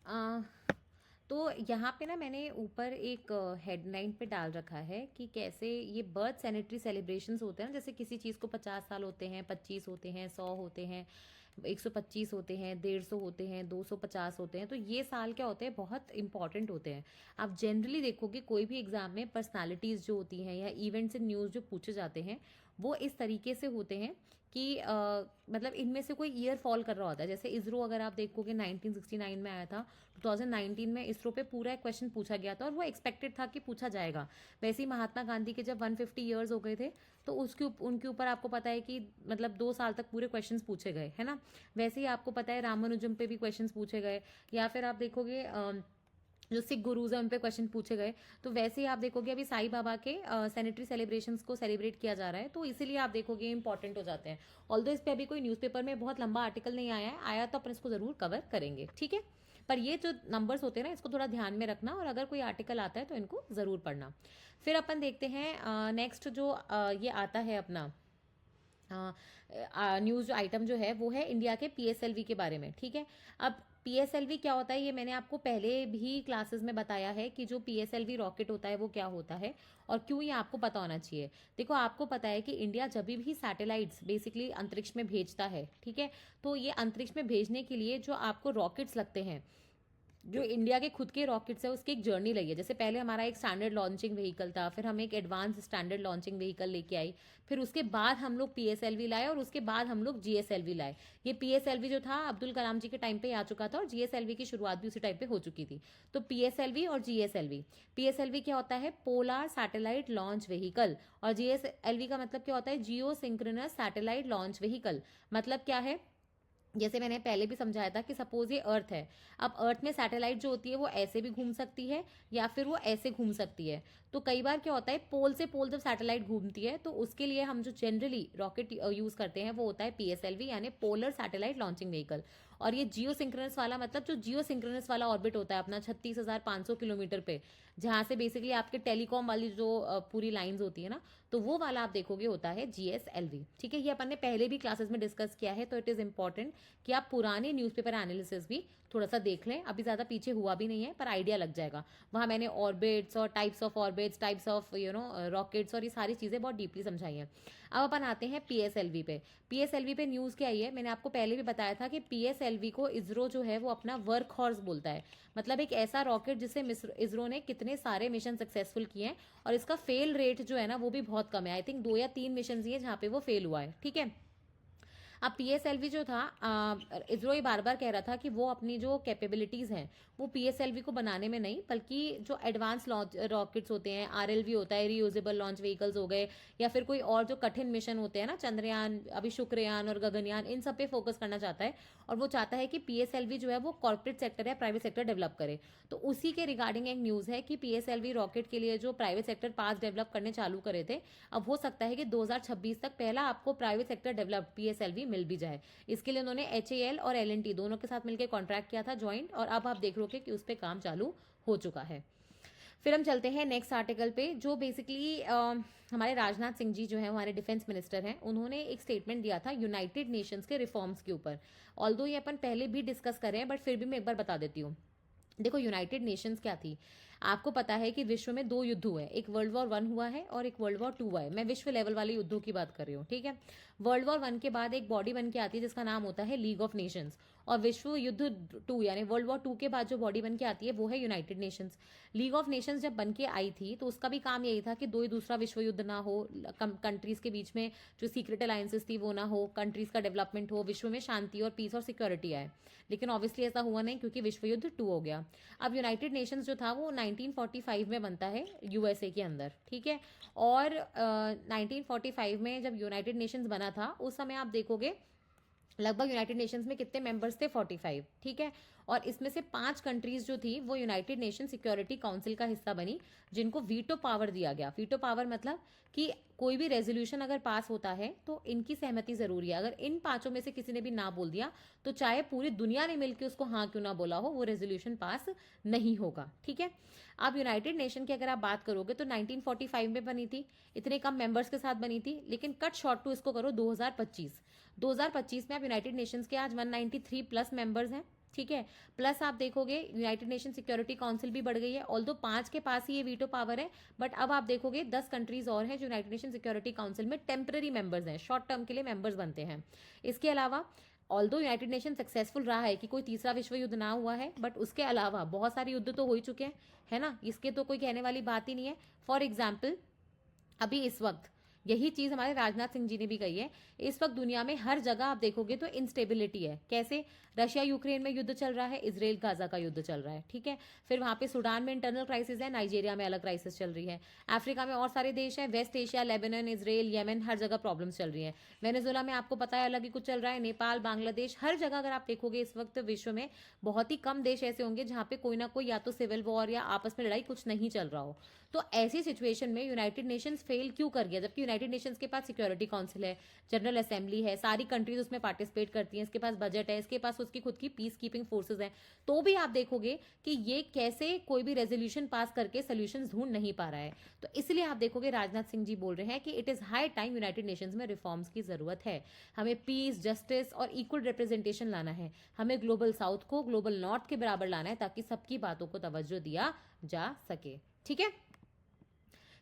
आ, तो यहाँ पे ना मैंने ऊपर एक हेडलाइन पे डाल रखा है कि कैसे ये बर्थ सैनिटरी सेलिब्रेशंस होते हैं ना, जैसे किसी चीज़ को 50 साल होते हैं, 25 होते हैं, 100 होते हैं, 125 होते हैं, 150 होते हैं, 250 होते हैं, तो ये साल क्या होते हैं, बहुत इंपॉर्टेंट होते हैं। आप जनरली देखोगे कोई भी एग्जाम में पर्सनालिटीज़ जो होती हैं या इवेंट्स इन न्यूज़ जो पूछे जाते हैं, वो इस तरीके से होते हैं कि मतलब इनमें से कोई ईयर फॉल कर रहा होता है। जैसे इसरो अगर आप देखोगे 1969 में आया था, 2019 में इसरो पे पूरा क्वेश्चन पूछा गया था और वो एक्सपेक्टेड था कि पूछा जाएगा। वैसे ही महात्मा गांधी के जब 150 ईयर्स हो गए थे, तो उनके ऊपर आपको पता है कि मतलब 2 साल तक पूरे क्वेश्चन पूछे गए, है ना। वैसे ही आपको पता है रामानुजम पे भी क्वेश्चन पूछे गए, या फिर आप देखोगे जो सिख गुरुज हैं उन पे क्वेश्चन पूछे गए। तो वैसे ही आप देखोगे अभी साईं बाबा के सैनिटरी सेलिब्रेशंस को सेलिब्रेट किया जा रहा है, तो इसीलिए आप देखोगे इंपॉर्टेंट हो जाते हैं। ऑल्दो इस पे अभी कोई न्यूज़पेपर में बहुत लंबा आर्टिकल नहीं आया है, आया तो अपन इसको जरूर कवर करेंगे, ठीक है। पर ये जो नंबर्स होते हैं ना, इसको थोड़ा ध्यान में रखना, और अगर कोई आर्टिकल आता है तो इनको जरूर पढ़ना। फिर अपन देखते हैं नेक्स्ट जो ये आता है अपना न्यूज़ आइटम जो है, वो है इंडिया के PSLV के बारे में, ठीक है। अब PSLV क्या होता है, ये मैंने आपको पहले भी क्लासेस में बताया है कि जो PSLV रॉकेट होता है वो क्या होता है और क्यों, ये आपको पता होना चाहिए। देखो आपको पता है कि इंडिया जब भी सैटेलाइट्स बेसिकली अंतरिक्ष में भेजता है, ठीक है, तो ये अंतरिक्ष में भेजने के लिए जो आपको रॉकेट्स लगते हैं, जो इंडिया के खुद के रॉकेट्स है, उसकी एक जर्नी लगी है। जैसे पहले हमारा एक स्टैंडर्ड लॉन्चिंग व्हीकल था, फिर हम एक एडवांस स्टैंडर्ड लॉन्चिंग व्हीकल लेके आई, फिर उसके बाद हम लोग PSLV लाए, और उसके बाद हम लोग GSLV लाए। ये PSLV जो था अब्दुल कलाम जी के टाइम पे आ चुका था, और GSLV की शुरुआत भी उसी टाइम पे हो चुकी थी। तो PSLV और GSLV, PSLV क्या होता है, पोलर सैटेलाइट लॉन्च व्हीकल, और GSLV का मतलब क्या होता है, जियो सिंक्रोनस सैटेलाइट लॉन्च व्हीकल। मतलब क्या है, जैसे मैंने पहले भी समझाया था कि सपोज ये अर्थ है, अब अर्थ में सैटेलाइट जो होती है वो ऐसे भी घूम सकती है या फिर वो ऐसे घूम सकती है। तो कई बार क्या होता है, पोल से पोल जब सैटेलाइट घूमती है, तो उसके लिए हम जो जनरली रॉकेट यूज करते हैं वो होता है PSLV, यानी पोलर सैटेलाइट लॉन्चिंग व्हीकल। और ये जियो सिंक्रोनस वाला मतलब जो जियो सिंक्रोनस वाला ऑर्बिट होता है अपना 36,500 किलोमीटर पे, जहां से बेसिकली आपके टेलीकॉम वाली जो पूरी लाइंस होती है ना, तो वो वाला आप देखोगे होता है GSLV। ठीक है, ये अपन ने पहले भी क्लासेस में डिस्कस किया है, तो इट इज इंपॉर्टेंट कि आप पुराने न्यूज़पेपर एनालिसिस भी थोड़ा सा देख लें। अभी ज़्यादा पीछे हुआ भी नहीं है, पर आइडिया लग जाएगा। वहाँ मैंने ऑर्बिट्स और types of orbits, types of rockets और ये सारी चीज़ें बहुत डीपली समझाई हैं। अब अपन आते हैं PSLV पे। PSLV पे न्यूज़ क्या आई है, मैंने आपको पहले भी बताया था कि PSLV को इसरो जो है वो अपना वर्क हॉर्स बोलता है। मतलब एक ऐसा रॉकेट जिसे इसरो ने कितने सारे मिशन सक्सेसफुल किए हैं, और इसका फेल रेट जो है ना वो भी बहुत कम है। आई थिंक 2 या 3 मिशन ही है जहाँ पे वो फेल हुआ है। ठीक है, अब PSLV जो था, इसरो ये बार बार कह रहा था कि वो अपनी जो कैपेबिलिटीज हैं वो PSLV को बनाने में नहीं, बल्कि जो एडवांस लॉन्च रॉकेट्स होते हैं, RLV होता है, रीयूजेबल लॉन्च व्हीकल्स हो गए, या फिर कोई और जो कठिन मिशन होते हैं ना, चंद्रयान, अभी शुक्रयान और गगनयान, इन सब पे फोकस करना चाहता है। और वो चाहता है कि PSLV जो है वो कॉर्पोरेट सेक्टर या प्राइवेट सेक्टर डेवलप करे। तो उसी के रिगार्डिंग एक न्यूज़ है कि PSLV रॉकेट के लिए जो प्राइवेट सेक्टर पास डेवलप करने चालू करे थे, अब हो सकता है कि 2026 तक पहला आपको प्राइवेट सेक्टर डेवलप्ड PSLV मिल भी जाए। इसके लिए उन्होंने HAL और L&T दोनों के साथ मिलकर कॉन्ट्रैक्ट किया था ज्वाइंट, और अब आप देख रहे हो कि उस पर काम चालू हो चुका है। फिर हम चलते हैं नेक्स्ट आर्टिकल पे, जो बेसिकली हमारे राजनाथ सिंह जी जो है हमारे डिफेंस मिनिस्टर हैं, उन्होंने एक स्टेटमेंट दिया था यूनाइटेड नेशंस के रिफॉर्म्स के ऊपर। ऑल्दो ये अपन पहले भी डिस्कस कर रहे हैं, बट फिर भी मैं एक बार बता देती हूँ। देखो, यूनाइटेड नेशंस क्या थी, आपको पता है कि विश्व में 2 युद्ध हुए, एक वर्ल्ड वॉर 1 हुआ है और एक वर्ल्ड वॉर 2 हुआ है। मैं विश्व लेवल वाले युद्धों की बात कर रही हूँ। ठीक है, वर्ल्ड वॉर 1 के बाद एक बॉडी बन के आती है जिसका नाम होता है लीग ऑफ नेशंस, और विश्व युद्ध 2 यानी वर्ल्ड वॉर 2 के बाद जो बॉडी बन के आती है वो है United Nations. League of Nations जब बन के आई थी तो उसका भी काम यही था कि दूसरा विश्व युद्ध ना हो, कंट्रीज के बीच में जो सीक्रेट अलायंसेस थी वो ना हो, कंट्रीज का डेवलपमेंट हो, विश्व में शांति और पीस और सिक्योरिटी आए। लेकिन ऑब्वियसली ऐसा हुआ नहीं, क्योंकि विश्व युद्ध 2 हो गया। अब यूनाइटेड नेशंस जो था वो 1945 में बनता है USA के अंदर। ठीक है, और 1945 में जब यूनाइटेड नेशंस बना था, उस समय आप देखोगे लगभग यूनाइटेड नेशंस में कितने मेंबर्स थे, 45। ठीक है, और इसमें से 5 कंट्रीज जो थी वो यूनाइटेड नेशन सिक्योरिटी काउंसिल का हिस्सा बनी, जिनको वीटो पावर दिया गया। वीटो पावर मतलब कि कोई भी रेजोल्यूशन अगर पास होता है तो इनकी सहमति जरूरी है। अगर इन 5 में से किसी ने भी ना बोल दिया तो चाहे पूरी दुनिया ने मिलकर उसको हाँ क्यों ना बोला हो, वो रेजोल्यूशन पास नहीं होगा। ठीक है, अब यूनाइटेड नेशन की अगर आप बात करोगे तो 1945 में बनी थी, इतने कम मेंबर्स के साथ बनी थी, लेकिन कट शॉर्ट टू इसको करो 2025 में। अब यूनाइटेड नेशंस के आज 193 प्लस मेंबर्स हैं। ठीक है, प्लस आप देखोगे यूनाइटेड नेशन सिक्योरिटी काउंसिल भी बढ़ गई है। ऑल्दो 5 के पास ही ये वीटो पावर है, बट अब आप देखोगे 10 कंट्रीज और हैं जो यूनाइटेड नेशन सिक्योरिटी काउंसिल में टेम्पररी मेंबर्स हैं, शॉर्ट टर्म के लिए मेंबर्स बनते हैं। इसके अलावा ऑल्दो यूनाइटेड नेशन सक्सेसफुल रहा है कि कोई तीसरा विश्व युद्ध ना हुआ है, बट उसके अलावा बहुत सारे युद्ध तो हो ही चुके हैं, है ना, इसके तो कोई कहने वाली बात ही नहीं है। फॉर एग्जाम्पल, अभी इस वक्त यही चीज हमारे राजनाथ सिंह जी ने भी कही है, इस वक्त दुनिया में हर जगह आप देखोगे तो इंस्टेबिलिटी है। कैसे? रशिया यूक्रेन में युद्ध चल रहा है, इजराइल गाजा का युद्ध चल रहा है। ठीक है, फिर वहां पे सूडान में इंटरनल क्राइसिस है, नाइजीरिया में अलग क्राइसिस चल रही है, अफ्रीका में और सारे देश हैं, West Asia, Lebanon, Israel, Yemen, हर जगह प्रॉब्लम्स चल रही है। वेनेजुएला में आपको पता है अलग ही कुछ चल रहा है, नेपाल, बांग्लादेश, हर जगह अगर आप देखोगे इस वक्त विश्व में बहुत ही कम देश ऐसे होंगे जहां पे कोई ना कोई या तो सिविल वॉर या आपस में लड़ाई कुछ नहीं चल रहा हो। तो ऐसी सिचुएशन में यूनाइटेड नेशंस फेल क्यों कर गया, जबकि यूनाइटेड नेशंस के पास सिक्योरिटी काउंसिल है, जनरल असेंबली है, सारी कंट्रीज उसमें पार्टिसिपेट करती हैं, इसके पास बजट है, इसके पास उसकी खुद की पीस कीपिंग फोर्सेज हैं, तो भी आप देखोगे कि ये कैसे कोई भी रेजोल्यूशन पास करके सोल्यूशंस ढूंढ नहीं पा रहा है। तो इसलिए आप देखोगे राजनाथ सिंह जी बोल रहे हैं कि it is high time United Nations में रिफॉर्म्स की जरूरत है, हमें पीस, जस्टिस और इक्वल रिप्रेजेंटेशन लाना है, हमें ग्लोबल साउथ को ग्लोबल नॉर्थ के बराबर लाना है, ताकि सबकी बातों को तवज्जो दिया जा सके। ठीक है,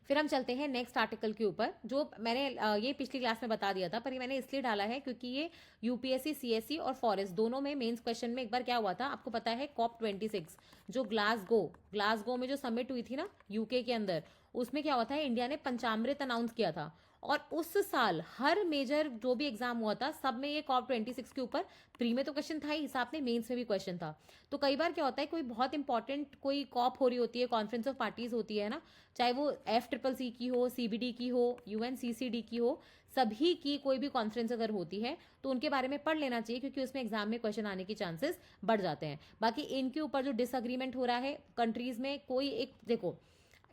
फिर हम चलते हैं नेक्स्ट आर्टिकल के ऊपर, जो मैंने ये पिछली क्लास में बता दिया था, पर ये मैंने इसलिए डाला है क्योंकि ये यूपीएससी, सीएससी और फॉरेस्ट दोनों में मेंस क्वेश्चन में एक बार क्या हुआ था आपको पता है, COP26 जो ग्लासगो में जो समिट हुई थी ना यूके के अंदर, उसमें क्या हुआ था, इंडिया ने पंचामृत अनाउंस किया था, और उस साल हर मेजर जो भी एग्जाम हुआ था सब में ये COP26 के ऊपर प्री में तो क्वेश्चन था ही, साथ में मेंस में भी क्वेश्चन था। तो कई बार क्या होता है, कोई बहुत इंपॉर्टेंट कोई कॉप हो रही होती है, कॉन्फ्रेंस ऑफ पार्टीज होती है ना, चाहे वो FCCC की हो, CBD की हो, UNCCD की हो, सभी की कोई भी कॉन्फ्रेंस अगर होती है तो उनके बारे में पढ़ लेना चाहिए, क्योंकि उसमें एग्जाम में क्वेश्चन आने की चांसेस बढ़ जाते हैं। बाकी इनके ऊपर जो डिसअग्रीमेंट हो रहा है कंट्रीज में, कोई एक देखो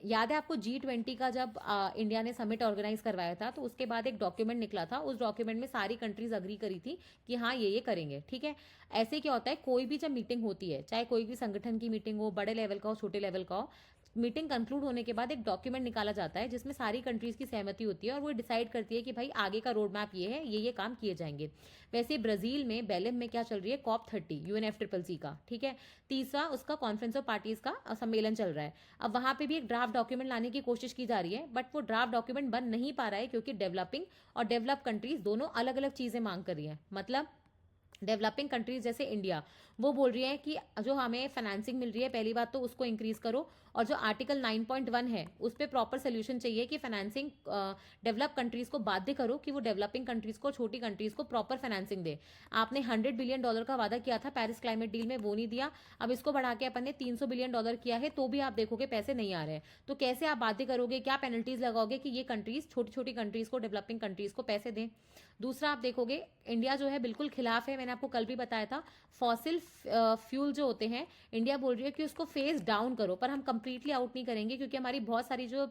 याद है आपको G20 का जब इंडिया ने समिट ऑर्गेनाइज करवाया था, तो उसके बाद एक डॉक्यूमेंट निकला था। उस डॉक्यूमेंट में सारी कंट्रीज अग्री करी थी कि हाँ ये करेंगे, ठीक है। ऐसे क्या होता है, कोई भी जब मीटिंग होती है, चाहे कोई भी संगठन की मीटिंग हो, बड़े लेवल का हो छोटे लेवल का हो, मीटिंग कंक्लूड होने के बाद एक डॉक्यूमेंट निकाला जाता है जिसमें सारी कंट्रीज की सहमति होती है और वो डिसाइड करती है कि भाई आगे का रोड मैप ये है, ये काम किए जाएंगे। वैसे ब्राजील में बेलेम में क्या चल रही है, COP30 UNFCCC का, ठीक है। तीसरा उसका कॉन्फ्रेंस ऑफ पार्टीज का सम्मेलन चल रहा है। अब वहां पे भी एक ड्राफ्ट डॉक्यूमेंट लाने की कोशिश की जा रही है, बट वो ड्राफ्ट डॉक्यूमेंट बन नहीं पा रहा है क्योंकि डेवलपिंग और डेवलप कंट्रीज दोनों अलग अलग चीजें मांग कर रही है। मतलब डेवलपिंग कंट्रीज जैसे इंडिया, वो बोल रही है कि जो हमें फाइनेंसिंग मिल रही है, पहली बात तो उसको इंक्रीज करो, और जो आर्टिकल 9.1 है उस पर प्रॉपर सोल्यूशन चाहिए कि फाइनेंसिंग डेवलप कंट्रीज को बाध्य करो कि वो डेवलपिंग कंट्रीज को, छोटी कंट्रीज को प्रॉपर फाइनेंसिंग दे। आपने $100 बिलियन का वादा किया था पेरिस क्लाइमेट डील में, वो नहीं दिया। अब इसको बढ़ा के अपन ने $300 बिलियन किया है, तो भी आप देखोगे पैसे नहीं आ रहे हैं। तो कैसे आप बाध्य करोगे, क्या पेनल्टीज लगाओगे कि ये कंट्रीज, छोटी छोटी कंट्रीज को, डेवलपिंग कंट्रीज को पैसे दें। दूसरा आप देखोगे इंडिया जो है बिल्कुल खिलाफ है, मैंने आपको कल भी बताया था। फॉसिल फ्यूल जो होते हैं, इंडिया बोल रही है कि उसको फेज डाउन करो, पर हम कंप्लीटली आउट नहीं करेंगे क्योंकि हमारी बहुत सारी जो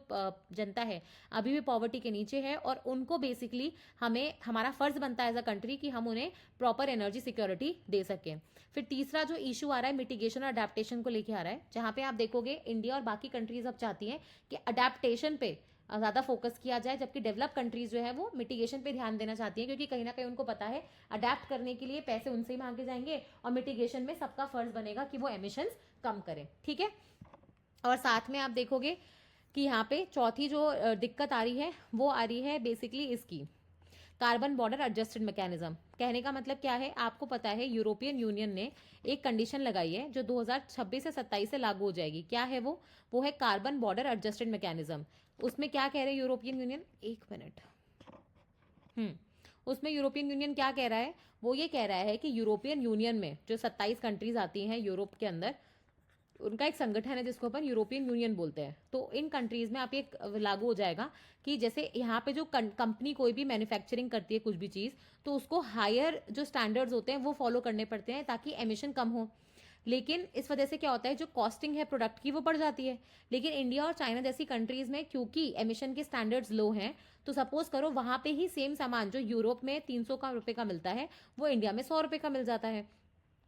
जनता है अभी भी पॉवर्टी के नीचे है, और उनको बेसिकली हमें, हमारा फर्ज बनता है एज अ कंट्री कि हम उन्हें प्रॉपर एनर्जी सिक्योरिटी दे सकें। फिर तीसरा जो इशू आ रहा है मिटिगेशन और अडेप्टेशन को लेके आ रहा है, जहां पे आप देखोगे इंडिया और बाकी कंट्रीज अब चाहती हैं कि अडेप्टेशन पे ज्यादा फोकस किया जाए, जबकि डेवलप कंट्रीज जो है वो मिटिगेशन पे ध्यान देना चाहती हैं, क्योंकि कहीं ना कहीं उनको पता है अडेप्ट करने के लिए पैसे उनसे ही मांगे जाएंगे और मिटिगेशन में सबका फर्ज बनेगा कि वो एमिशंस कम करें, ठीक है। और साथ में आप देखोगे कि यहाँ पे चौथी जो दिक्कत आ रही है वो आ रही है बेसिकली इसकी, कार्बन बॉर्डर एडजस्टेड मैकेनिज्म। कहने का मतलब क्या है, आपको पता है यूरोपियन यूनियन ने एक कंडीशन लगाई है जो 2026 से 27 से लागू हो जाएगी। क्या है वो है कार्बन बॉर्डर एडजस्टेड मैकेनिज्म। उसमें क्या कह रहे हैं यूरोपियन यूनियन, एक मिनट, उसमें यूरोपियन यूनियन क्या कह रहा है, वो ये कह रहा है कि यूरोपियन यूनियन में जो 27 कंट्रीज आती हैं यूरोप के अंदर, उनका एक संगठन है जिसको अपन यूरोपियन यूनियन बोलते हैं। तो इन कंट्रीज में आप ये लागू हो जाएगा कि जैसे यहाँ पे जो कंपनी कोई भी मैन्युफैक्चरिंग करती है कुछ भी चीज, तो उसको हायर जो स्टैंडर्ड्स होते हैं वो फॉलो करने पड़ते हैं ताकि एमिशन कम हो। लेकिन इस वजह से क्या होता है, जो कॉस्टिंग है प्रोडक्ट की वो बढ़ जाती है। लेकिन इंडिया और चाइना जैसी कंट्रीज में क्योंकि एमिशन के स्टैंडर्ड्स लो हैं, तो सपोज करो वहां पे ही सेम सामान जो यूरोप में 300 का रुपए का मिलता है, वो इंडिया में 100 रुपए का मिल जाता है।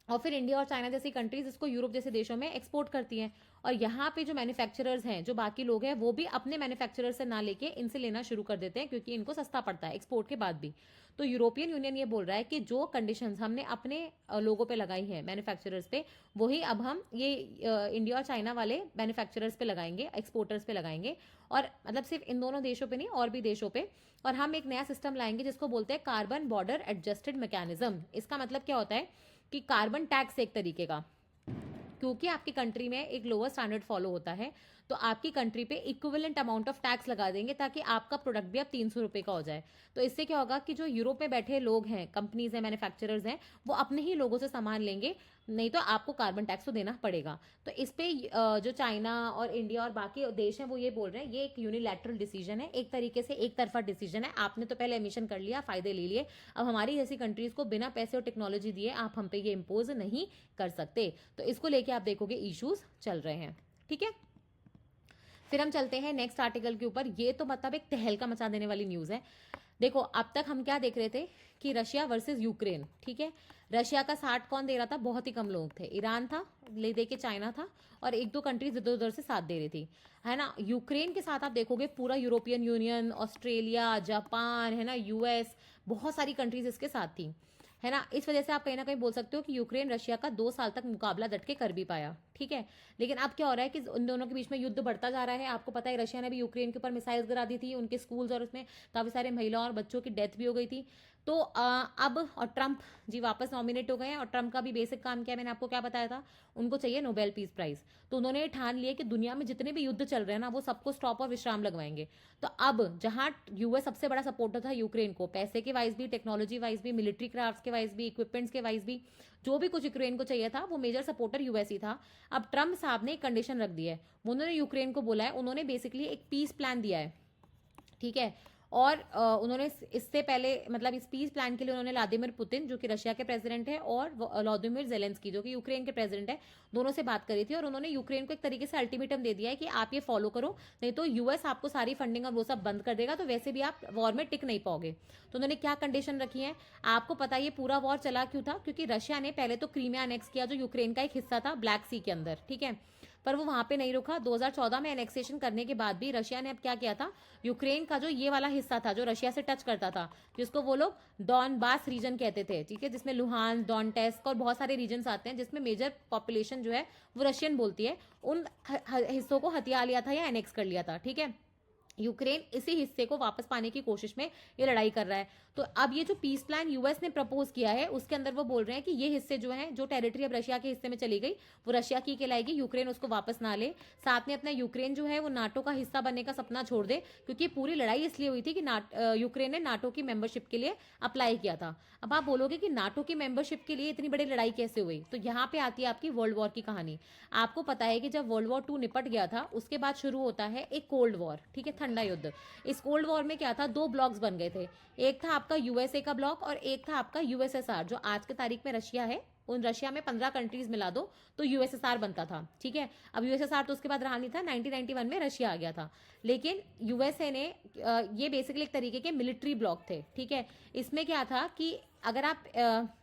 और फिर इंडिया और चाइना जैसी कंट्रीज इसको यूरोप जैसे देशों में एक्सपोर्ट करती हैं। और यहाँ पे जो मैन्युफैक्चरर्स हैं, जो बाकी लोग हैं, वो भी अपने मैन्युफैक्चरर से ना लेके इनसे लेना शुरू कर देते हैं क्योंकि इनको सस्ता पड़ता है एक्सपोर्ट के बाद भी। तो यूरोपियन यूनियन ये बोल रहा है कि जो कंडीशंस हमने अपने लोगों पे लगाई हैं मैन्युफैक्चरर्स पे, वही अब हम ये इंडिया और चाइना वाले मैन्युफैक्चरर्स पे लगाएंगे, एक्सपोर्टर्स पे लगाएंगे। और मतलब सिर्फ इन दोनों देशों पे नहीं, और भी देशों पे। और हम एक नया सिस्टम लाएंगे जिसको बोलते हैं कार्बन बॉर्डर एडजस्टेड मैकेनिज्म। इसका मतलब क्या होता है कि कार्बन टैक्स एक तरीके का, क्योंकि आपकी कंट्री में एक लोअर स्टैंडर्ड फॉलो होता है, तो आपकी कंट्री पे इक्विवेलेंट अमाउंट ऑफ टैक्स लगा देंगे ताकि आपका प्रोडक्ट भी अब 300 रुपए का हो जाए। तो इससे क्या होगा कि जो यूरोप में बैठे लोग हैं, कंपनीज हैं, मैन्युफैक्चरर्स हैं, वो अपने ही लोगों से सामान लेंगे, नहीं तो आपको कार्बन टैक्स तो देना पड़ेगा। तो इस पे जो चाइना और इंडिया और बाकी देश हैं वो ये बोल रहे हैं ये एक यूनिलैटरल डिसीजन है, एक तरीके से एक तरफा डिसीजन है। आपने तो पहले एमिशन कर लिया, फायदे ले लिए, अब हमारी जैसी कंट्रीज को बिना पैसे और टेक्नोलॉजी दिए आप हम पे ये इम्पोज नहीं कर सकते। तो इसको लेके आप देखोगे इश्यूज चल रहे हैं, ठीक है। फिर हम चलते हैं नेक्स्ट आर्टिकल के ऊपर। ये तो मतलब एक तहलका मचा देने वाली न्यूज है। देखो अब तक हम क्या देख रहे थे कि रशिया वर्सेस यूक्रेन, ठीक है। रशिया का साथ कौन दे रहा था, बहुत ही कम लोग थे, ईरान था, ले दे के चाइना था, और एक दो कंट्रीज इधर उधर से साथ दे रही थी, है ना। यूक्रेन के साथ आप देखोगे पूरा यूरोपियन यूनियन, ऑस्ट्रेलिया, जापान, है ना, यूएस, बहुत सारी कंट्रीज इसके साथ थी, है ना। इस वजह से आप कहीं ना कहीं बोल सकते हो कि यूक्रेन रशिया का 2 साल तक मुकाबला डट के कर भी पाया, ठीक है। लेकिन अब क्या हो रहा है कि उन दोनों के बीच में युद्ध बढ़ता जा रहा है। आपको पता है रशिया ने भी यूक्रेन के ऊपर मिसाइल्स गिरा दी थी, उनके स्कूल्स, और उसमें काफी सारे महिलाओं और बच्चों की डेथ भी हो गई थी। तो अब और ट्रंप जी वापस नॉमिनेट हो गए हैं, और ट्रंप का भी बेसिक काम क्या है, मैंने आपको क्या बताया था, उनको चाहिए नोबेल पीस प्राइज। तो उन्होंने ठान लिया कि दुनिया में जितने भी युद्ध चल रहे हैं ना, वो सबको स्टॉप और विश्राम लगवाएंगे। तो अब जहां यूएस सबसे बड़ा सपोर्टर था यूक्रेन को, पैसे के वाइज भी, टेक्नोलॉजी वाइज भी, मिलिट्री क्राफ्ट के वाइज भी, इक्विपमेंट्स के वाइज भी, जो भी कुछ यूक्रेन को चाहिए था, वो मेजर सपोर्टर यूएस ही था। अब ट्रंप साहब ने एक कंडीशन रख दी है, उन्होंने यूक्रेन को बोला है, उन्होंने बेसिकली एक पीस प्लान दिया है, ठीक है। और उन्होंने इससे पहले मतलब इस पीस प्लान के लिए उन्होंने व्लादिमीर पुतिन जो कि रशिया के प्रेसिडेंट है और व्लादिमीर जेलेंस्की जो कि यूक्रेन के प्रेसिडेंट है, दोनों से बात करी थी और उन्होंने यूक्रेन को एक तरीके से अल्टीमेटम दे दिया है कि आप ये फॉलो करो, नहीं तो यूएस आपको सारी फंडिंग और वो सब बंद कर देगा, तो वैसे भी आप वॉर में टिक नहीं पाओगे। तो उन्होंने क्या कंडीशन रखी है, आपको पता है ये पूरा वॉर चला क्यों था, क्योंकि रशिया ने पहले तो क्रीमिया अनेक्स किया जो यूक्रेन का एक हिस्सा था ब्लैक सी के अंदर, ठीक है। पर वो वहां पे नहीं रुका। 2014 में एनेक्सेशन करने के बाद भी रशिया ने अब क्या किया था, यूक्रेन का जो ये वाला हिस्सा था जो रशिया से टच करता था, जिसको वो लोग डॉनबास रीजन कहते थे, ठीक है, जिसमें लुहान, डॉनटेस्क और बहुत सारे रीजन आते हैं जिसमें मेजर पॉपुलेशन जो है वो रशियन बोलती है, उन हिस्सों को हथिया लिया था या एनेक्स कर लिया था, ठीक है। यूक्रेन इसी हिस्से को वापस पाने की कोशिश में ये लड़ाई कर रहा है। तो अब ये जो पीस प्लान यूएस ने प्रपोज किया है उसके अंदर वो बोल रहे हैं कि ये हिस्से जो हैं, जो टेरिटरी अब रशिया के हिस्से में चली गई वो रशिया की कहलाएगी, यूक्रेन उसको वापस ना ले। साथ में अपना यूक्रेन जो है वो नाटो का हिस्सा बनने का सपना छोड़ दे, क्योंकि पूरी लड़ाई इसलिए हुई थी कि यूक्रेन ने नाटो की मेंबरशिप के लिए अप्लाई किया था। अब आप बोलोगे कि नाटो की मेंबरशिप के लिए इतनी बड़ी लड़ाई कैसे हुई, तो यहाँ पे आती है आपकी वर्ल्ड वॉर की कहानी। आपको पता है कि जब वर्ल्ड वॉर 2 निपट गया था उसके बाद शुरू होता है एक कोल्ड वॉर, ठीक है, ठंडा युद्ध। इस कोल्ड वॉर में क्या था, दो ब्लॉक्स बन गए थे, एक था आपका यूएसए का ब्लॉक और एक था आपका यूएसएसआर, जो आज के तारीख में रशिया है। उन रशिया में 15 कंट्रीज मिला दो तो यूएसएसआर बनता था, ठीक है। अब यूएसएसआर तो उसके बाद रहा नहीं था, 1991 में रशिया आ गया था। लेकिन यूएसए ने ये बेसिकली एक तरीके के मिलिट्री ब्लॉक थे, ठीक है। इसमें क्या था कि अगर आप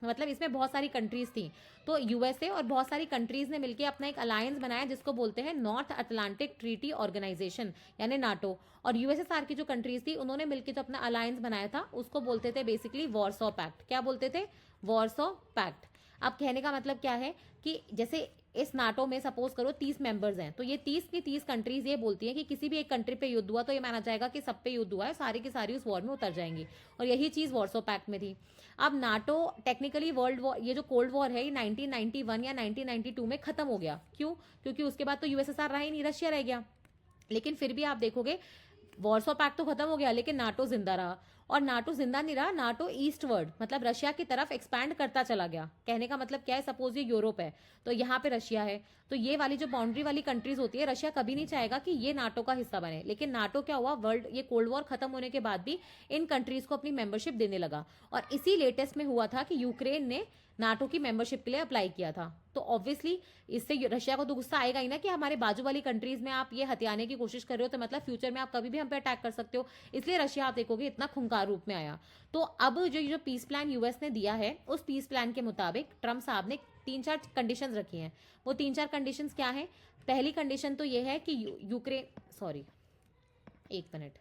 मतलब इसमें बहुत सारी कंट्रीज थी, तो यूएसए और बहुत सारी कंट्रीज ने मिलकर अपना एक अलायंस बनाया जिसको बोलते हैं नॉर्थ अटलांटिक ट्रीटी ऑर्गेनाइजेशन यानी नाटो। और यूएसएसआर की जो कंट्रीज थी उन्होंने मिलकर जो अपना अलायंस बनाया था उसको बोलते थे बेसिकली वॉर्सो पैक्ट। क्या बोलते थे, वॉर्सो पैक्ट। अब कहने का मतलब क्या है कि जैसे इस नाटो में सपोज करो 30 मेंबर्स हैं, तो ये 30 की 30 कंट्रीज ये बोलती हैं कि किसी भी एक कंट्री पे युद्ध हुआ तो ये माना जाएगा कि सब पे युद्ध हुआ है, सारी की सारी उस वॉर में उतर जाएंगी। और यही चीज वॉर्सो पैक्ट में थी। अब नाटो टेक्निकली वर्ल्ड वॉर, ये जो कोल्ड वॉर है ये 1991 या 1992 में खत्म हो गया। क्यों, क्योंकि उसके बाद तो यूएसएसआर रहा ही नहीं, रशिया रह गया। लेकिन फिर भी आप देखोगे वॉर्सो पैक्ट तो खत्म हो गया लेकिन नाटो जिंदा रहा। और नाटो जिंदा नहीं रहा, नाटो ईस्टवर्ड मतलब रशिया की तरफ एक्सपैंड करता चला गया। कहने का मतलब क्या है, सपोज ये यूरोप है तो यहाँ पे रशिया है, तो ये वाली जो बाउंड्री वाली कंट्रीज होती है, रशिया कभी नहीं चाहेगा कि ये नाटो का हिस्सा बने। लेकिन नाटो क्या हुआ, वर्ल्ड ये कोल्ड वॉर खत्म होने के बाद भी इन कंट्रीज को अपनी मेंबरशिप देने लगा। और इसी लेटेस्ट में हुआ था कि यूक्रेन ने नाटो की मेंबरशिप के लिए अप्लाई किया था। तो ऑब्वियसली इससे रशिया को तो गुस्सा आएगा ही ना कि हमारे बाजू वाली कंट्रीज में आप ये हथियाने की कोशिश कर रहे हो, तो मतलब फ्यूचर में आप कभी भी हम पे अटैक कर सकते हो। इसलिए रशिया आप देखोगे इतना खूंखार रूप में आया। तो अब जो पीस प्लान यूएस ने दिया है उस पीस प्लान के मुताबिक ट्रम्प साहब ने 3-4 कंडीशंस रखी हैं। वो 3-4 कंडीशंस क्या है, पहली कंडीशन तो ये है कि यूक्रेन, सॉरी एक मिनट,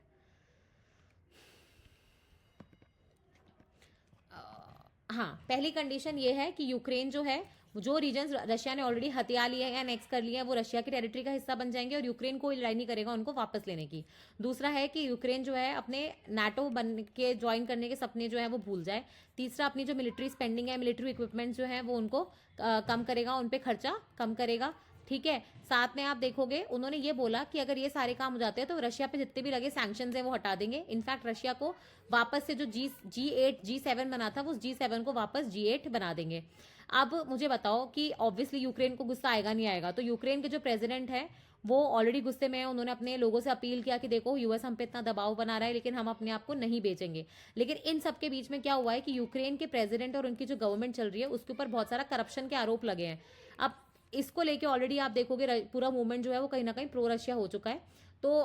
हाँ, पहली कंडीशन ये है कि यूक्रेन जो है, जो रीजन रशिया ने ऑलरेडी हथिया लिए हैं या नेक्स्ट कर लिए हैं वो रशिया की टेरिटरी का हिस्सा बन जाएंगे और यूक्रेन कोई लड़ाई नहीं करेगा उनको वापस लेने की। दूसरा है कि यूक्रेन जो है अपने नाटो बन के ज्वाइन करने के सपने जो है वो भूल जाए। तीसरा, अपनी जो मिलिट्री स्पेंडिंग है, मिलिट्री इक्विपमेंट जो है वो उनको कम करेगा, उन पर खर्चा कम करेगा, ठीक है। साथ में आप देखोगे उन्होंने ये बोला कि अगर ये सारे काम हो जाते हैं तो रशिया पे जितने भी लगे सैंक्शंस हैं वो हटा देंगे। इनफैक्ट रशिया को वापस से जो G8 G7 बना था वो G7 को वापस G8 बना देंगे। अब मुझे बताओ कि ऑब्वियसली यूक्रेन को गुस्सा आएगा नहीं आएगा, तो यूक्रेन के जो प्रेसिडेंट है वो ऑलरेडी गुस्से में है। उन्होंने अपने लोगों से अपील किया कि देखो यूएस हम पे इतना दबाव बना रहा है लेकिन हम अपने आप को नहीं बेचेंगे। लेकिन इन सब के बीच में क्या हुआ है कि यूक्रेन के प्रेसिडेंट और उनकी जो गवर्नमेंट चल रही है उसके ऊपर बहुत सारा करप्शन के आरोप लगे हैं। अब इसको लेके ऑलरेडी आप देखोगे पूरा मूवमेंट जो है वो कहीं ना कहीं प्रो रशिया हो चुका है। तो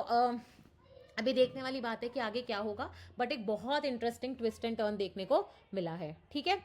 अभी देखने वाली बात है कि आगे क्या होगा, बट एक बहुत इंटरेस्टिंग ट्विस्ट एंड टर्न देखने को मिला है, ठीक है।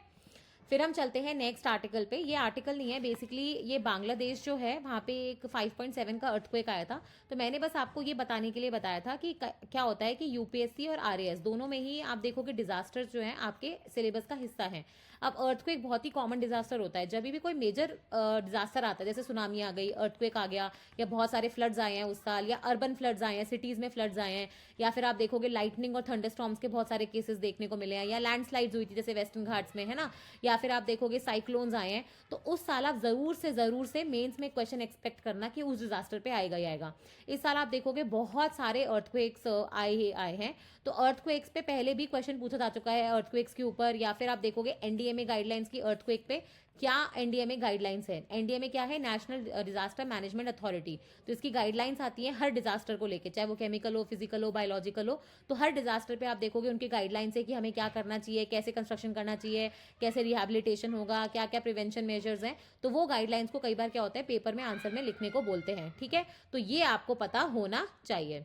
फिर हम चलते हैं नेक्स्ट आर्टिकल पे। ये आर्टिकल नहीं है, बेसिकली ये बांग्लादेश जो है वहाँ पे एक 5.7 का अर्थक्वेक आया था। तो मैंने बस आपको ये बताने के लिए बताया था कि क्या होता है कि यूपीएससी और आरएएस दोनों में ही आप देखोगे डिजास्टर्स जो हैं आपके सिलेबस का हिस्सा हैं। अब अर्थक्वेक बहुत ही कॉमन डिजास्टर होता है, जब भी कोई मेजर डिजास्टर आता है, जैसे सुनामी आ गई, अर्थक्वेक आ गया, या बहुत सारे फ्लड्स आए हैं उस साल, या अर्बन फ्लड्स आए हैं, सिटीज में फ्लड्स आए हैं, या फिर आप देखोगे लाइटनिंग और थंडरस्टॉर्म्स के बहुत सारे केसेस देखने को मिले हैं, या लैंडस्लाइड्स हुई थी जैसे वेस्टर्न घाट्स में, है ना, या फिर आप देखोगे साइक्लोन्स आए हैं। तो उस साल आप जरूर से मेंस में क्वेश्चन एक्सपेक्ट करना कि उस डिजास्टर पे आएगा ही आएगा। इस साल आप देखोगे बहुत सारे अर्थक्वेक्स आए हैं। तो अर्थक्वेक्स पे पहले भी क्वेश्चन पूछा जा चुका है, अर्थक्वेक्स के ऊपर, या फिर आप देखोगे एनडीएमए गाइडलाइंस की अर्थक्वेक पे क्या एनडीए में गाइडलाइंस है? एनडीए में क्या है? National disaster management authority. तो इसकी गाइडलाइंस आती है हर डिजास्टर को लेके, चाहे वो केमिकल हो, फिजिकल हो, बायोलॉजिकल हो। तो हर डिजास्टर पे आप देखोगे उनकी गाइडलाइंस है कि हमें क्या करना चाहिए, कैसे कंस्ट्रक्शन करना चाहिए, कैसे रिहैबिलिटेशन होगा, क्या क्या प्रिवेंशन मेजर्स हैं। तो वो गाइडलाइंस को कई बार क्या होता है पेपर में आंसर में लिखने को बोलते हैं, ठीक है। तो ये आपको पता होना चाहिए।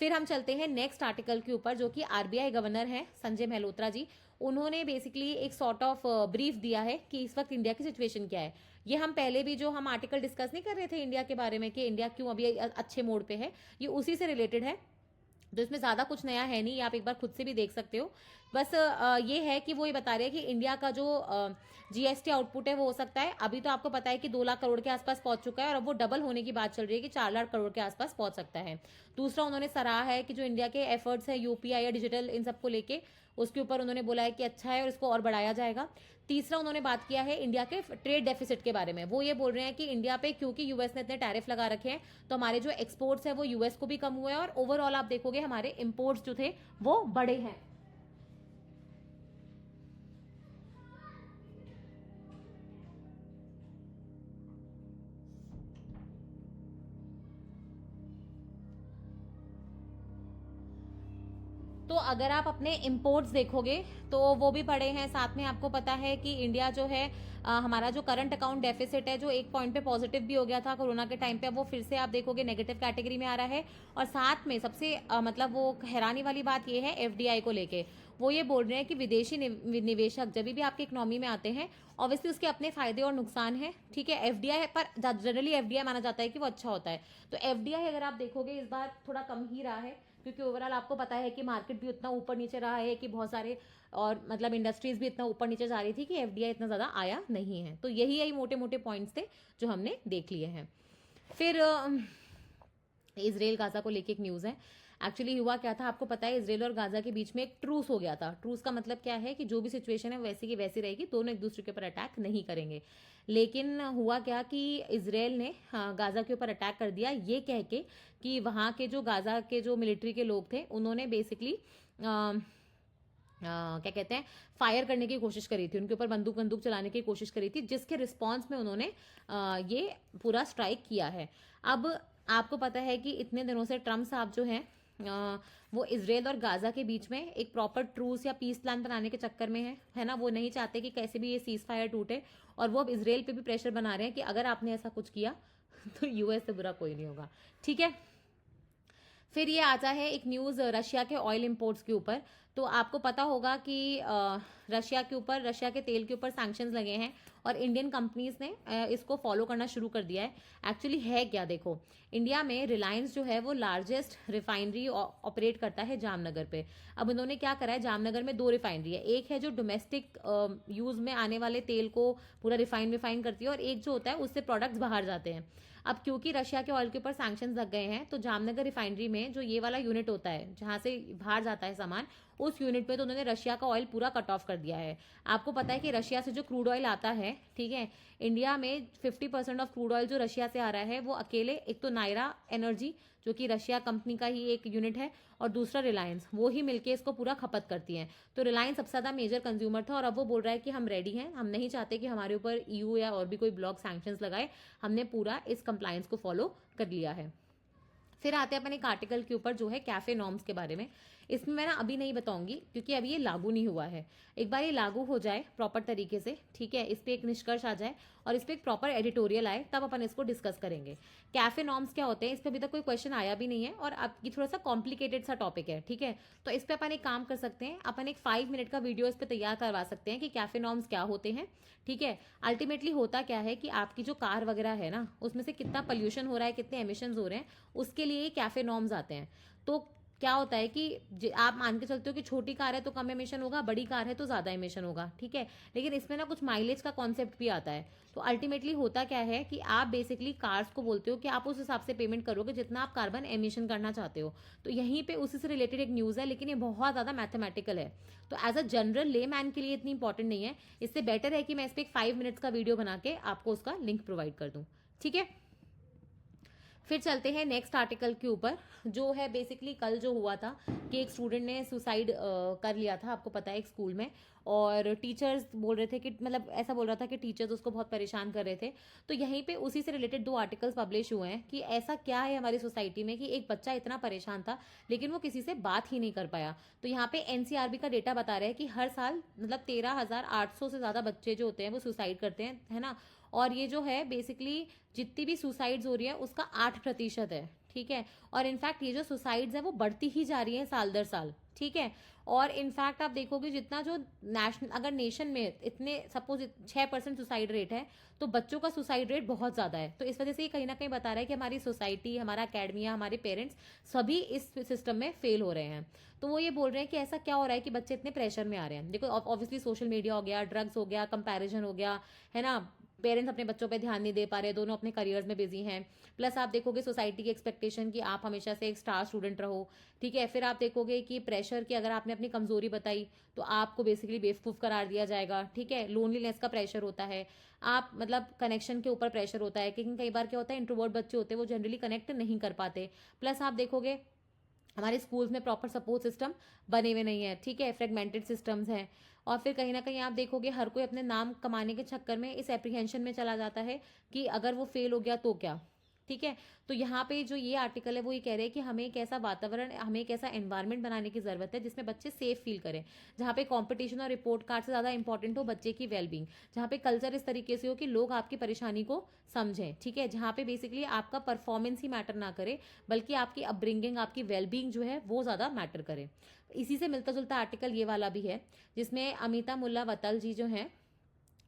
फिर हम चलते हैं नेक्स्ट आर्टिकल के ऊपर, जो कि आरबीआई गवर्नर हैं संजय मल्होत्रा जी। उन्होंने बेसिकली एक सॉर्ट ऑफ ब्रीफ दिया है कि इस वक्त इंडिया की सिचुएशन क्या है। ये हम पहले भी जो हम आर्टिकल डिस्कस नहीं कर रहे थे इंडिया के बारे में कि इंडिया क्यों अभी अच्छे मोड पे है, ये उसी से रिलेटेड है। तो इसमें ज़्यादा कुछ नया है नहीं, आप एक बार खुद से भी देख सकते हो। बस ये है कि वो ये बता रहे हैं कि इंडिया का जो जीएसटी आउटपुट है वो हो सकता है, अभी तो आपको पता है कि 2 लाख करोड़ के आसपास पहुंच चुका है, और अब वो डबल होने की बात चल रही है कि 4 लाख करोड़ के आसपास पहुंच सकता है। दूसरा, उन्होंने सराहा है कि जो इंडिया के एफर्ट्स है यूपीआई या डिजिटल इन सबको लेके, उसके ऊपर उन्होंने बोला है कि अच्छा है और इसको और बढ़ाया जाएगा। तीसरा, उन्होंने बात किया है इंडिया के ट्रेड डेफिसिट के बारे में। वो ये बोल रहे हैं कि इंडिया पे क्योंकि यूएस ने इतने टैरिफ लगा रखे हैं, तो हमारे जो एक्सपोर्ट्स है वो यूएस को भी कम हुए हैं, और ओवरऑल आप देखोगे हमारे इंपोर्ट्स जो थे वो बढ़े हैं। तो अगर आप अपने इम्पोर्ट्स देखोगे तो वो भी पड़े हैं। साथ में आपको पता है कि इंडिया जो है हमारा जो करंट अकाउंट डेफिसिट है, जो एक पॉइंट पे पॉजिटिव भी हो गया था कोरोना के टाइम पे, अब वो फिर से आप देखोगे नेगेटिव कैटेगरी में आ रहा है। और साथ में सबसे मतलब वो हैरानी वाली बात ये है एफडीआई को लेके, वो ये बोल रहे हैं कि विदेशी निवेशक जब भी आपकी इकोनॉमी में आते हैं, ऑब्वियसली उसके अपने फायदे और नुकसान है, ठीक है। एफडीआई पर जनरली एफडीआई माना जाता है कि वो अच्छा होता है। तो एफडीआई अगर आप देखोगे इस बार थोड़ा कम ही रहा है, क्योंकि ओवरऑल आपको पता है कि मार्केट भी उतना ऊपर नीचे रहा है कि बहुत सारे और मतलब इंडस्ट्रीज भी इतना ऊपर नीचे जा रही थी कि एफडीआई इतना ज़्यादा आया नहीं है। तो यही मोटे मोटे पॉइंट्स थे जो हमने देख लिए हैं। फिर इसराइल गाजा को लेके एक न्यूज़ है। एक्चुअली हुआ क्या था आपको पता है, इसराइल और गाजा के बीच में एक ट्रूस हो गया था। ट्रूस का मतलब क्या है कि जो भी सिचुएशन है वैसी की वैसी रहेगी, दोनों एक दूसरे के ऊपर अटैक नहीं करेंगे। लेकिन हुआ क्या कि इसराइल ने गाजा के ऊपर अटैक कर दिया, ये कह के कि वहाँ के जो गाजा के जो मिलिट्री के लोग थे उन्होंने बेसिकली क्या कहते हैं फायर करने की कोशिश करी थी, उनके ऊपर बंदूक बंदूक चलाने की कोशिश करी थी, जिसके रिस्पॉन्स में उन्होंने ये पूरा स्ट्राइक किया है। अब आपको पता है कि इतने दिनों से ट्रम्प साहब जो हैं वो इसराइल और गाजा के बीच में एक प्रॉपर ट्रूस या पीस प्लान बनाने के चक्कर में है ना। वो नहीं चाहते कि कैसे भी ये सीज फायर टूटे, और वो अब इसराइल पे भी प्रेशर बना रहे हैं कि अगर आपने ऐसा कुछ किया तो यूएस से बुरा कोई नहीं होगा, ठीक है। फिर ये आता है एक न्यूज़ रशिया के ऑयल इंपोर्ट्स के ऊपर। तो आपको पता होगा कि रशिया के ऊपर, रशिया के तेल के ऊपर सैंक्शंस लगे हैं, और इंडियन कंपनीज ने इसको फॉलो करना शुरू कर दिया है। एक्चुअली है क्या, देखो इंडिया में रिलायंस जो है वो लार्जेस्ट रिफाइनरी ऑपरेट करता है जामनगर पे। अब इन्होंने क्या करा है, जामनगर में 2 रिफाइनरी है, एक है जो डोमेस्टिक यूज़ में आने वाले तेल को पूरा रिफाइन करती है, और एक जो होता है उससे प्रोडक्ट्स बाहर जाते हैं। अब क्योंकि रशिया के ऑयल के ऊपर सैंक्शंस लग गए हैं, तो जामनगर रिफाइनरी में जो ये वाला यूनिट होता है जहां से बाहर जाता है सामान, उस यूनिट पे तो उन्होंने रशिया का ऑयल पूरा कट ऑफ कर दिया है। आपको पता है कि रशिया से जो क्रूड ऑयल आता है, ठीक है, इंडिया में 50% ऑफ क्रूड ऑयल जो रशिया से आ रहा है वो अकेले, एक तो नायरा एनर्जी जो कि रशिया कंपनी का ही एक यूनिट है, और दूसरा रिलायंस, वो ही मिलके इसको पूरा खपत करती हैं। तो रिलायंस सबसे ज़्यादा मेजर कंज्यूमर था, और अब वो बोल रहा है कि हम रेडी हैं, हम नहीं चाहते कि हमारे ऊपर ईयू या और भी कोई ब्लॉक सैंक्शंस लगाए, हमने पूरा इस कंप्लायंस को फॉलो कर लिया है। फिर आते हैं अपन एक आर्टिकल के ऊपर जो है कैफे नॉर्म्स के बारे में। इसमें मैं ना अभी नहीं बताऊंगी क्योंकि अभी ये लागू नहीं हुआ है। एक बार ये लागू हो जाए प्रॉपर तरीके से, ठीक है, इस पर एक निष्कर्ष आ जाए और इस पर एक प्रॉपर एडिटोरियल आए, तब अपन इसको डिस्कस करेंगे। कैफे नॉर्म्स क्या होते हैं, इस पर अभी तक कोई क्वेश्चन आया भी नहीं है, और अब ये थोड़ा सा कॉम्प्लिकेटेड सा टॉपिक है, ठीक है। तो इस पर अपन एक काम कर सकते हैं, अपन एक 5 मिनट का वीडियो इस पर तैयार करवा सकते हैं कि कैफे नॉर्म्स क्या होते हैं, ठीक है। अल्टीमेटली होता क्या है कि आपकी जो कार वगैरह है ना, उसमें से कितना पोल्यूशन हो रहा है, कितने एमिशंस हो रहे हैं, उसके लिए कैफे नॉर्म्स आते हैं। तो क्या होता है कि आप मान के चलते हो कि छोटी कार है तो कम एमिशन होगा, बड़ी कार है तो ज़्यादा एमिशन होगा, ठीक है। लेकिन इसमें ना कुछ माइलेज का कॉन्सेप्ट भी आता है। तो अल्टीमेटली होता क्या है कि आप बेसिकली कार्स को बोलते हो कि आप उस हिसाब से पेमेंट करोगे जितना आप कार्बन एमिशन करना चाहते हो। तो यहीं पे उसी से रिलेटेड एक न्यूज़ है, लेकिन ये बहुत ज़्यादा मैथमेटिकल है, तो एज अ जनरल ले मैन के लिए इतनी इंपॉर्टेंट नहीं है। इससे बेटर है कि मैं इस पर एक 5 मिनट्स का वीडियो बना के आपको उसका लिंक प्रोवाइड कर दूँ, ठीक है। फिर चलते हैं नेक्स्ट आर्टिकल के ऊपर, जो है बेसिकली कल जो हुआ था कि एक स्टूडेंट ने सुसाइड कर लिया था, आपको पता है, एक स्कूल में। और टीचर्स बोल रहे थे कि मतलब ऐसा बोल रहा था कि टीचर्स उसको बहुत परेशान कर रहे थे। तो यहीं पे उसी से रिलेटेड 2 आर्टिकल्स पब्लिश हुए हैं कि ऐसा क्या है हमारी सोसाइटी में कि एक बच्चा इतना परेशान था लेकिन वो किसी से बात ही नहीं कर पाया। तो यहाँ पे एनसीआरबी का डेटा बता रहा है कि हर साल मतलब 13,800 से ज़्यादा बच्चे जो होते हैं वो सुसाइड करते हैं, है ना। और ये जो है बेसिकली जितनी भी सुसाइड्स हो रही है उसका 8% है, ठीक है। और इनफैक्ट ये जो सुसाइड्स है वो बढ़ती ही जा रही है साल दर साल, ठीक है। और इनफैक्ट आप देखोगे जितना जो नेशनल, अगर नेशन में इतने सपोज 6% सुसाइड रेट है तो बच्चों का सुसाइड रेट बहुत ज़्यादा है। तो इस वजह से ये कहीं ना कहीं बता रहा है कि हमारी सोसाइटी, हमारा अकेडमिया, हमारे पेरेंट्स सभी इस सिस्टम में फेल हो रहे हैं। तो वो ये बोल रहे हैं कि ऐसा क्या हो रहा है कि बच्चे इतने प्रेशर में आ रहे हैं। देखो ऑब्वियसली सोशल मीडिया हो गया, ड्रग्स हो गया, कंपैरिजन हो गया, है ना। पेरेंट्स अपने बच्चों पे ध्यान नहीं दे पा रहे, दोनों अपने करियर्स में बिजी हैं। प्लस आप देखोगे सोसाइटी की एक्सपेक्टेशन कि आप हमेशा से एक स्टार स्टूडेंट रहो, ठीक है। फिर आप देखोगे कि प्रेशर कि अगर आपने अपनी कमजोरी बताई तो आपको बेसिकली बेवकूफ़ करार दिया जाएगा, ठीक है। लोनलीनेस का प्रेशर होता है, आप मतलब कनेक्शन के ऊपर प्रेशर होता है, क्योंकि कई बार क्या होता है इंट्रोवर्ट बच्चे होते हैं वो जनरली कनेक्ट नहीं कर पाते। प्लस आप देखोगे हमारे स्कूल्स में प्रॉपर सपोर्ट सिस्टम बने हुए नहीं है, ठीक है, फ्रेगमेंटेड सिस्टम्स हैं। और फिर कहीं ना कहीं आप देखोगे हर कोई अपने नाम कमाने के चक्कर में इस एप्रीहेंशन में चला जाता है कि अगर वो फेल हो गया तो क्या, ठीक है। तो यहाँ पे जो ये आर्टिकल है वो ये कह रहे हैं कि हमें एक ऐसा वातावरण, हमें एक ऐसा एनवायरनमेंट बनाने की ज़रूरत है जिसमें बच्चे सेफ फील करें, जहाँ पे कंपटीशन और रिपोर्ट कार्ड से ज़्यादा इंपॉर्टेंट हो बच्चे की वेलबींग, जहाँ पे कल्चर इस तरीके से हो कि लोग आपकी परेशानी को समझें, ठीक है। जहाँ पे बेसिकली आपका परफॉर्मेंस ही मैटर ना करे बल्कि आपकी अपब्रिंगिंग, आपकी वेलबींग जो है वो ज़्यादा मैटर करे। इसी से मिलता जुलता आर्टिकल ये वाला भी है जिसमें अमिता मुल्ला वतल जी जो हैं,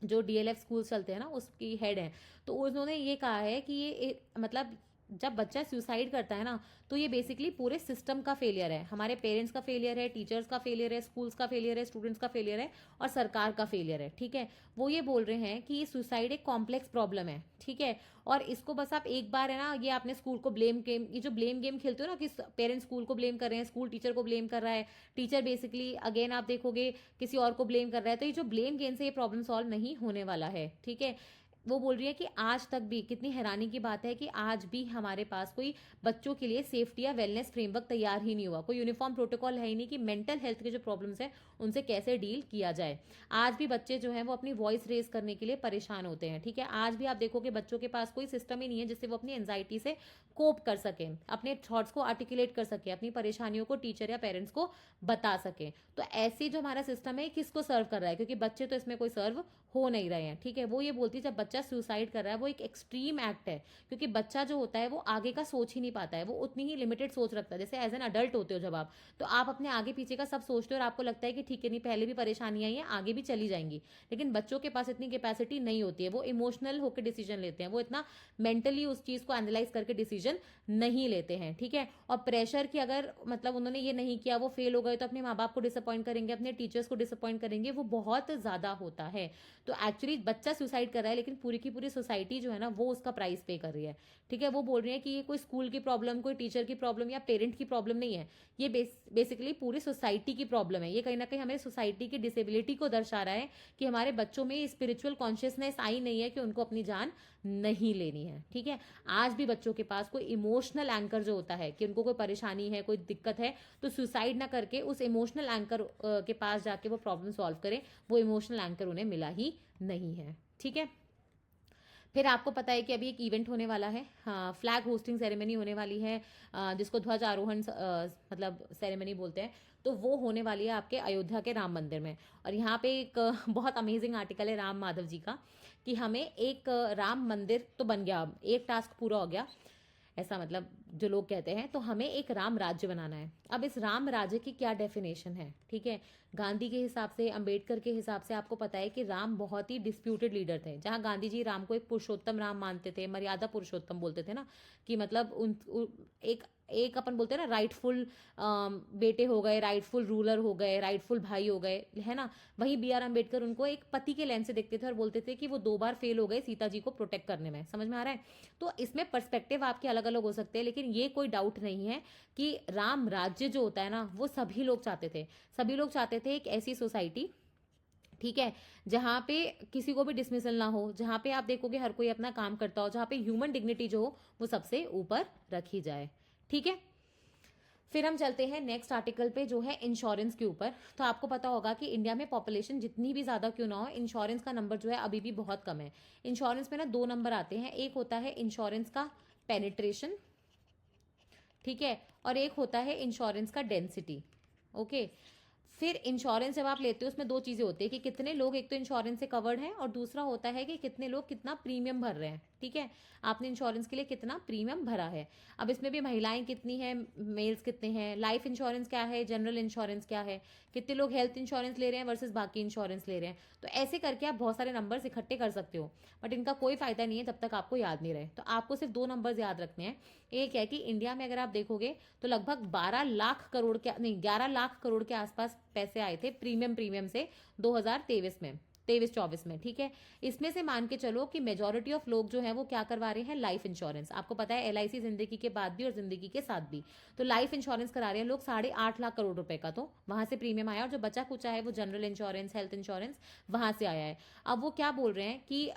जो डीएलएफ स्कूल चलते हैं ना उसकी हेड है। तो उन्होंने ये कहा है कि ये मतलब जब बच्चा सुसाइड करता है ना तो ये बेसिकली पूरे सिस्टम का फेलियर है, हमारे पेरेंट्स का फेलियर है, टीचर्स का फेलियर है, स्कूल्स का फेलियर है, स्टूडेंट्स का फेलियर है और सरकार का फेलियर है, ठीक है। वो ये बोल रहे हैं कि ये सुसाइड एक कॉम्प्लेक्स प्रॉब्लम है, ठीक है। और इसको बस आप एक बार है ना, ये आपने स्कूल को ब्लेम गेम, ये जो ब्लेम गेम खेलते हो ना कि पेरेंट्स स्कूल को ब्लेम कर रहे हैं, स्कूल टीचर को ब्लेम कर रहा है, टीचर बेसिकली अगेन आप देखोगे किसी और को ब्लेम कर रहा है। तो ये जो ब्लेम गेम से ये प्रॉब्लम सॉल्व नहीं होने वाला है, ठीक है। वो बोल रही है कि आज तक भी कितनी हैरानी की बात है कि आज भी हमारे पास कोई बच्चों के लिए सेफ्टी या वेलनेस फ्रेमवर्क तैयार ही नहीं हुआ, कोई यूनिफॉर्म प्रोटोकॉल है ही नहीं कि मेंटल हेल्थ के जो प्रॉब्लम्स हैं उनसे कैसे डील किया जाए। आज भी बच्चे जो हैं वो अपनी वॉइस रेज करने के लिए परेशान होते हैं, ठीक है। आज भी आप देखोगे बच्चों के पास कोई सिस्टम ही नहीं है जिससे वो अपनी एंजाइटी से कोप कर सकें, अपने थॉट्स को आर्टिकुलेट कर सके, अपनी परेशानियों को टीचर या पेरेंट्स को बता सके। तो ऐसे जो हमारा सिस्टम है किसको सर्व कर रहा है, क्योंकि बच्चे तो इसमें कोई सर्व हो नहीं रहे हैं, ठीक है। वो ये बोलती है जब बच्चा सुसाइड कर रहा है वो एक एक्सट्रीम एक्ट है, क्योंकि बच्चा जो होता है वो आगे का सोच ही नहीं पाता है, वो उतनी ही लिमिटेड सोच रखता है। जैसे एज एन अडल्ट होते हो जब आप, तो आप अपने आगे पीछे का सब सोचते हो और आपको लगता है कि ठीक है, नहीं पहले भी परेशानियां आई हैं आगे भी चली जाएंगी। लेकिन बच्चों के पास इतनी कैपेसिटी नहीं होती है, वो इमोशनल होकर डिसीजन लेते हैं, वो इतना मेंटली उस चीज को एनालाइज करके डिसीजन नहीं लेते हैं, ठीक है। और प्रेशर की अगर मतलब उन्होंने ये नहीं किया, वो फेल हो गए तो अपने माँ बाप को डिसअपॉइंट करेंगे, अपने टीचर्स को डिसअपॉइंट करेंगे, वो बहुत ज्यादा होता है। तो एक्चुअली बच्चा सुसाइड कर रहा है लेकिन पूरी की पूरी सोसाइटी जो है ना वो उसका प्राइस पे कर रही है, ठीक है। वो बोल रही है कि ये कोई स्कूल की प्रॉब्लम, कोई टीचर की प्रॉब्लम या पेरेंट की प्रॉब्लम नहीं है, ये बेसिकली पूरी सोसाइटी की प्रॉब्लम है। ये कहीं ना कहीं हमें सोसाइटी की डिसेबिलिटी को दर्शा रहा है कि हमारे बच्चों में स्पिरिचुअल कॉन्शियसनेस आई नहीं है कि उनको अपनी जान नहीं लेनी है, ठीक है। आज भी बच्चों के पास कोई इमोशनल एंकर जो होता है कि उनको कोई परेशानी है, कोई दिक्कत है, तो सुसाइड ना करके उस इमोशनल एंकर के पास जाके वो प्रॉब्लम सॉल्व करें, वो इमोशनल एंकर उन्हें मिला ही नहीं है, ठीक है। फिर आपको पता है कि अभी एक इवेंट होने वाला है, हाँ, फ्लैग होस्टिंग सेरेमनी होने वाली है, जिसको ध्वज आरोहण मतलब सेरेमनी बोलते हैं। तो वो होने वाली है आपके अयोध्या के राम मंदिर में। और यहाँ पे एक बहुत अमेजिंग आर्टिकल है राम माधव जी का कि हमें एक राम मंदिर तो बन गया, अब एक टास्क पूरा हो गया, ऐसा मतलब जो लोग कहते हैं। तो हमें एक राम राज्य बनाना है। अब इस राम राज्य की क्या डेफिनेशन है, ठीक है। गांधी के हिसाब से, अंबेडकर के हिसाब से आपको पता है कि राम बहुत ही डिस्प्यूटेड लीडर थे। जहां गांधी जी राम को एक पुरुषोत्तम राम मानते थे, मर्यादा पुरुषोत्तम बोलते थे ना, कि मतलब एक एक अपन बोलते हैं ना राइटफुल बेटे हो गए, राइटफुल रूलर हो गए, राइटफुल भाई हो गए, है ना। वहीं बी आर अम्बेडकर उनको एक पति के लेंस से देखते थे और बोलते थे कि वो 2 बार फेल हो गए सीता जी को प्रोटेक्ट करने में। समझ में आ रहा है। तो इसमें पर्सपेक्टिव आपके अलग अलग हो सकते हैं, लेकिन ये कोई डाउट नहीं है कि राम राज्य जो होता है ना वो सभी लोग चाहते थे। सभी लोग चाहते थे एक ऐसी सोसाइटी, ठीक है, जहाँ पे किसी को भी डिसमिसल ना हो, जहाँ पे आप देखोगे हर कोई अपना काम करता हो, जहाँ पे ह्यूमन डिग्निटी जो हो वो सबसे ऊपर रखी जाए। ठीक है, फिर हम चलते हैं नेक्स्ट आर्टिकल पे जो है इंश्योरेंस के ऊपर। तो आपको पता होगा कि इंडिया में पॉपुलेशन जितनी भी ज़्यादा क्यों ना हो, इंश्योरेंस का नंबर जो है अभी भी बहुत कम है। इंश्योरेंस में ना दो नंबर आते हैं, एक होता है इंश्योरेंस का पेनिट्रेशन, ठीक है, और एक होता है इंश्योरेंस का डेंसिटी। ओके, फिर इंश्योरेंस जब आप लेते हो उसमें दो चीज़ें होती है कि कितने लोग एक तो इंश्योरेंस से कवर्ड हैं, और दूसरा होता है कि कितने लोग कितना प्रीमियम भर रहे हैं। ठीक है, आपने इंश्योरेंस के लिए कितना प्रीमियम भरा है। अब इसमें भी महिलाएं कितनी हैं, मेल्स कितने हैं, लाइफ इंश्योरेंस क्या है, जनरल इंश्योरेंस क्या है, कितने लोग हेल्थ इंश्योरेंस ले रहे हैं वर्सेस बाकी इंश्योरेंस ले रहे हैं। तो ऐसे करके आप बहुत सारे नंबर्स इकट्ठे कर सकते हो, बट इनका कोई फायदा नहीं है जब तक आपको याद नहीं रहे। तो आपको सिर्फ दो नंबर्स याद रखने हैं। एक है कि इंडिया में अगर आप देखोगे तो लगभग 12 लाख करोड़ के नहीं 11 लाख करोड़ के आसपास पैसे आए थे प्रीमियम से 2023 में, 23-24 में। ठीक है, इसमें से मान के चलो कि मेजोरिटी ऑफ लोग जो है वो क्या करवा रहे हैं, लाइफ इंश्योरेंस। आपको पता है LIC जिंदगी के बाद भी और जिंदगी के साथ भी, तो लाइफ इंश्योरेंस करा रहे हैं लोग 8.5 लाख करोड़ रुपए का। तो वहां से प्रीमियम आया, और जो बचा कुचा है वो जनरल इंश्योरेंस, हेल्थ इंश्योरेंस वहां से आया है। अब वो क्या बोल रहे हैं कि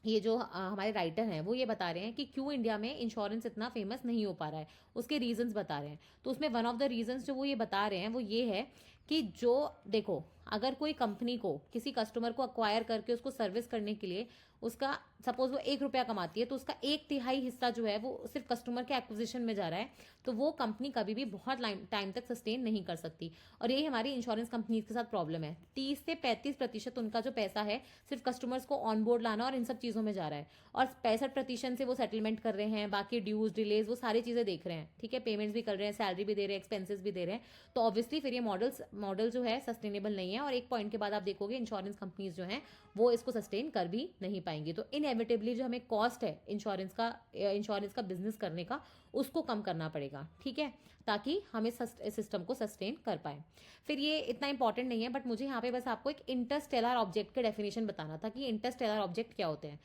ये जो हमारे राइटर हैं वो ये बता रहे हैं कि क्यों इंडिया में इंश्योरेंस इतना फेमस नहीं हो पा रहा है, उसके रीजंस बता रहे हैं। तो उसमें वन ऑफ द रीजंस जो वो ये बता रहे हैं वो ये है कि जो देखो, अगर कोई कंपनी को किसी कस्टमर को अक्वायर करके उसको सर्विस करने के लिए उसका सपोज वो 1 रुपया कमाती है, तो उसका 1/3 हिस्सा जो है वो सिर्फ कस्टमर के एक्विजिशन में जा रहा है, तो वो कंपनी कभी भी बहुत टाइम तक सस्टेन नहीं कर सकती। और यही हमारी इंश्योरेंस कंपनीज के साथ प्रॉब्लम है। 30 से 35% उनका जो पैसा है सिर्फ कस्टमर्स को ऑन बोर्ड लाना और इन सब चीज़ों में जा रहा है, और 65% से वो सेटलमेंट कर रहे हैं, बाकी ड्यूज डिलेज वो सारी चीज़ें देख रहे हैं। ठीक है, पेमेंट्स भी कर रहे हैं, सैलरी भी दे रहे हैं, एक्सपेंसेस भी दे रहे हैं। तो ऑब्वियसली फिर ये मॉडल जो है सस्टेनेबल नहीं है, और एक पॉइंट के बाद आप देखोगे इंश्योरेंस कंपनीज जो हैं वो इसको सस्टेन कर भी नहीं पाएंगी। तो इनएविटेबली जो हमें कॉस्ट है इंश्योरेंस का बिजनेस करने का, उसको कम करना पड़ेगा। ठीक है, ताकि हम इस सिस्टम को सस्टेन कर पाए। फिर ये इतना इंपॉर्टेंट नहीं है, बट मुझे यहाँ पे बस आपको एक इंटरस्टेलर ऑब्जेक्ट के डेफिनेशन बताना था कि इंटरस्टेलर ऑब्जेक्ट क्या होते हैं।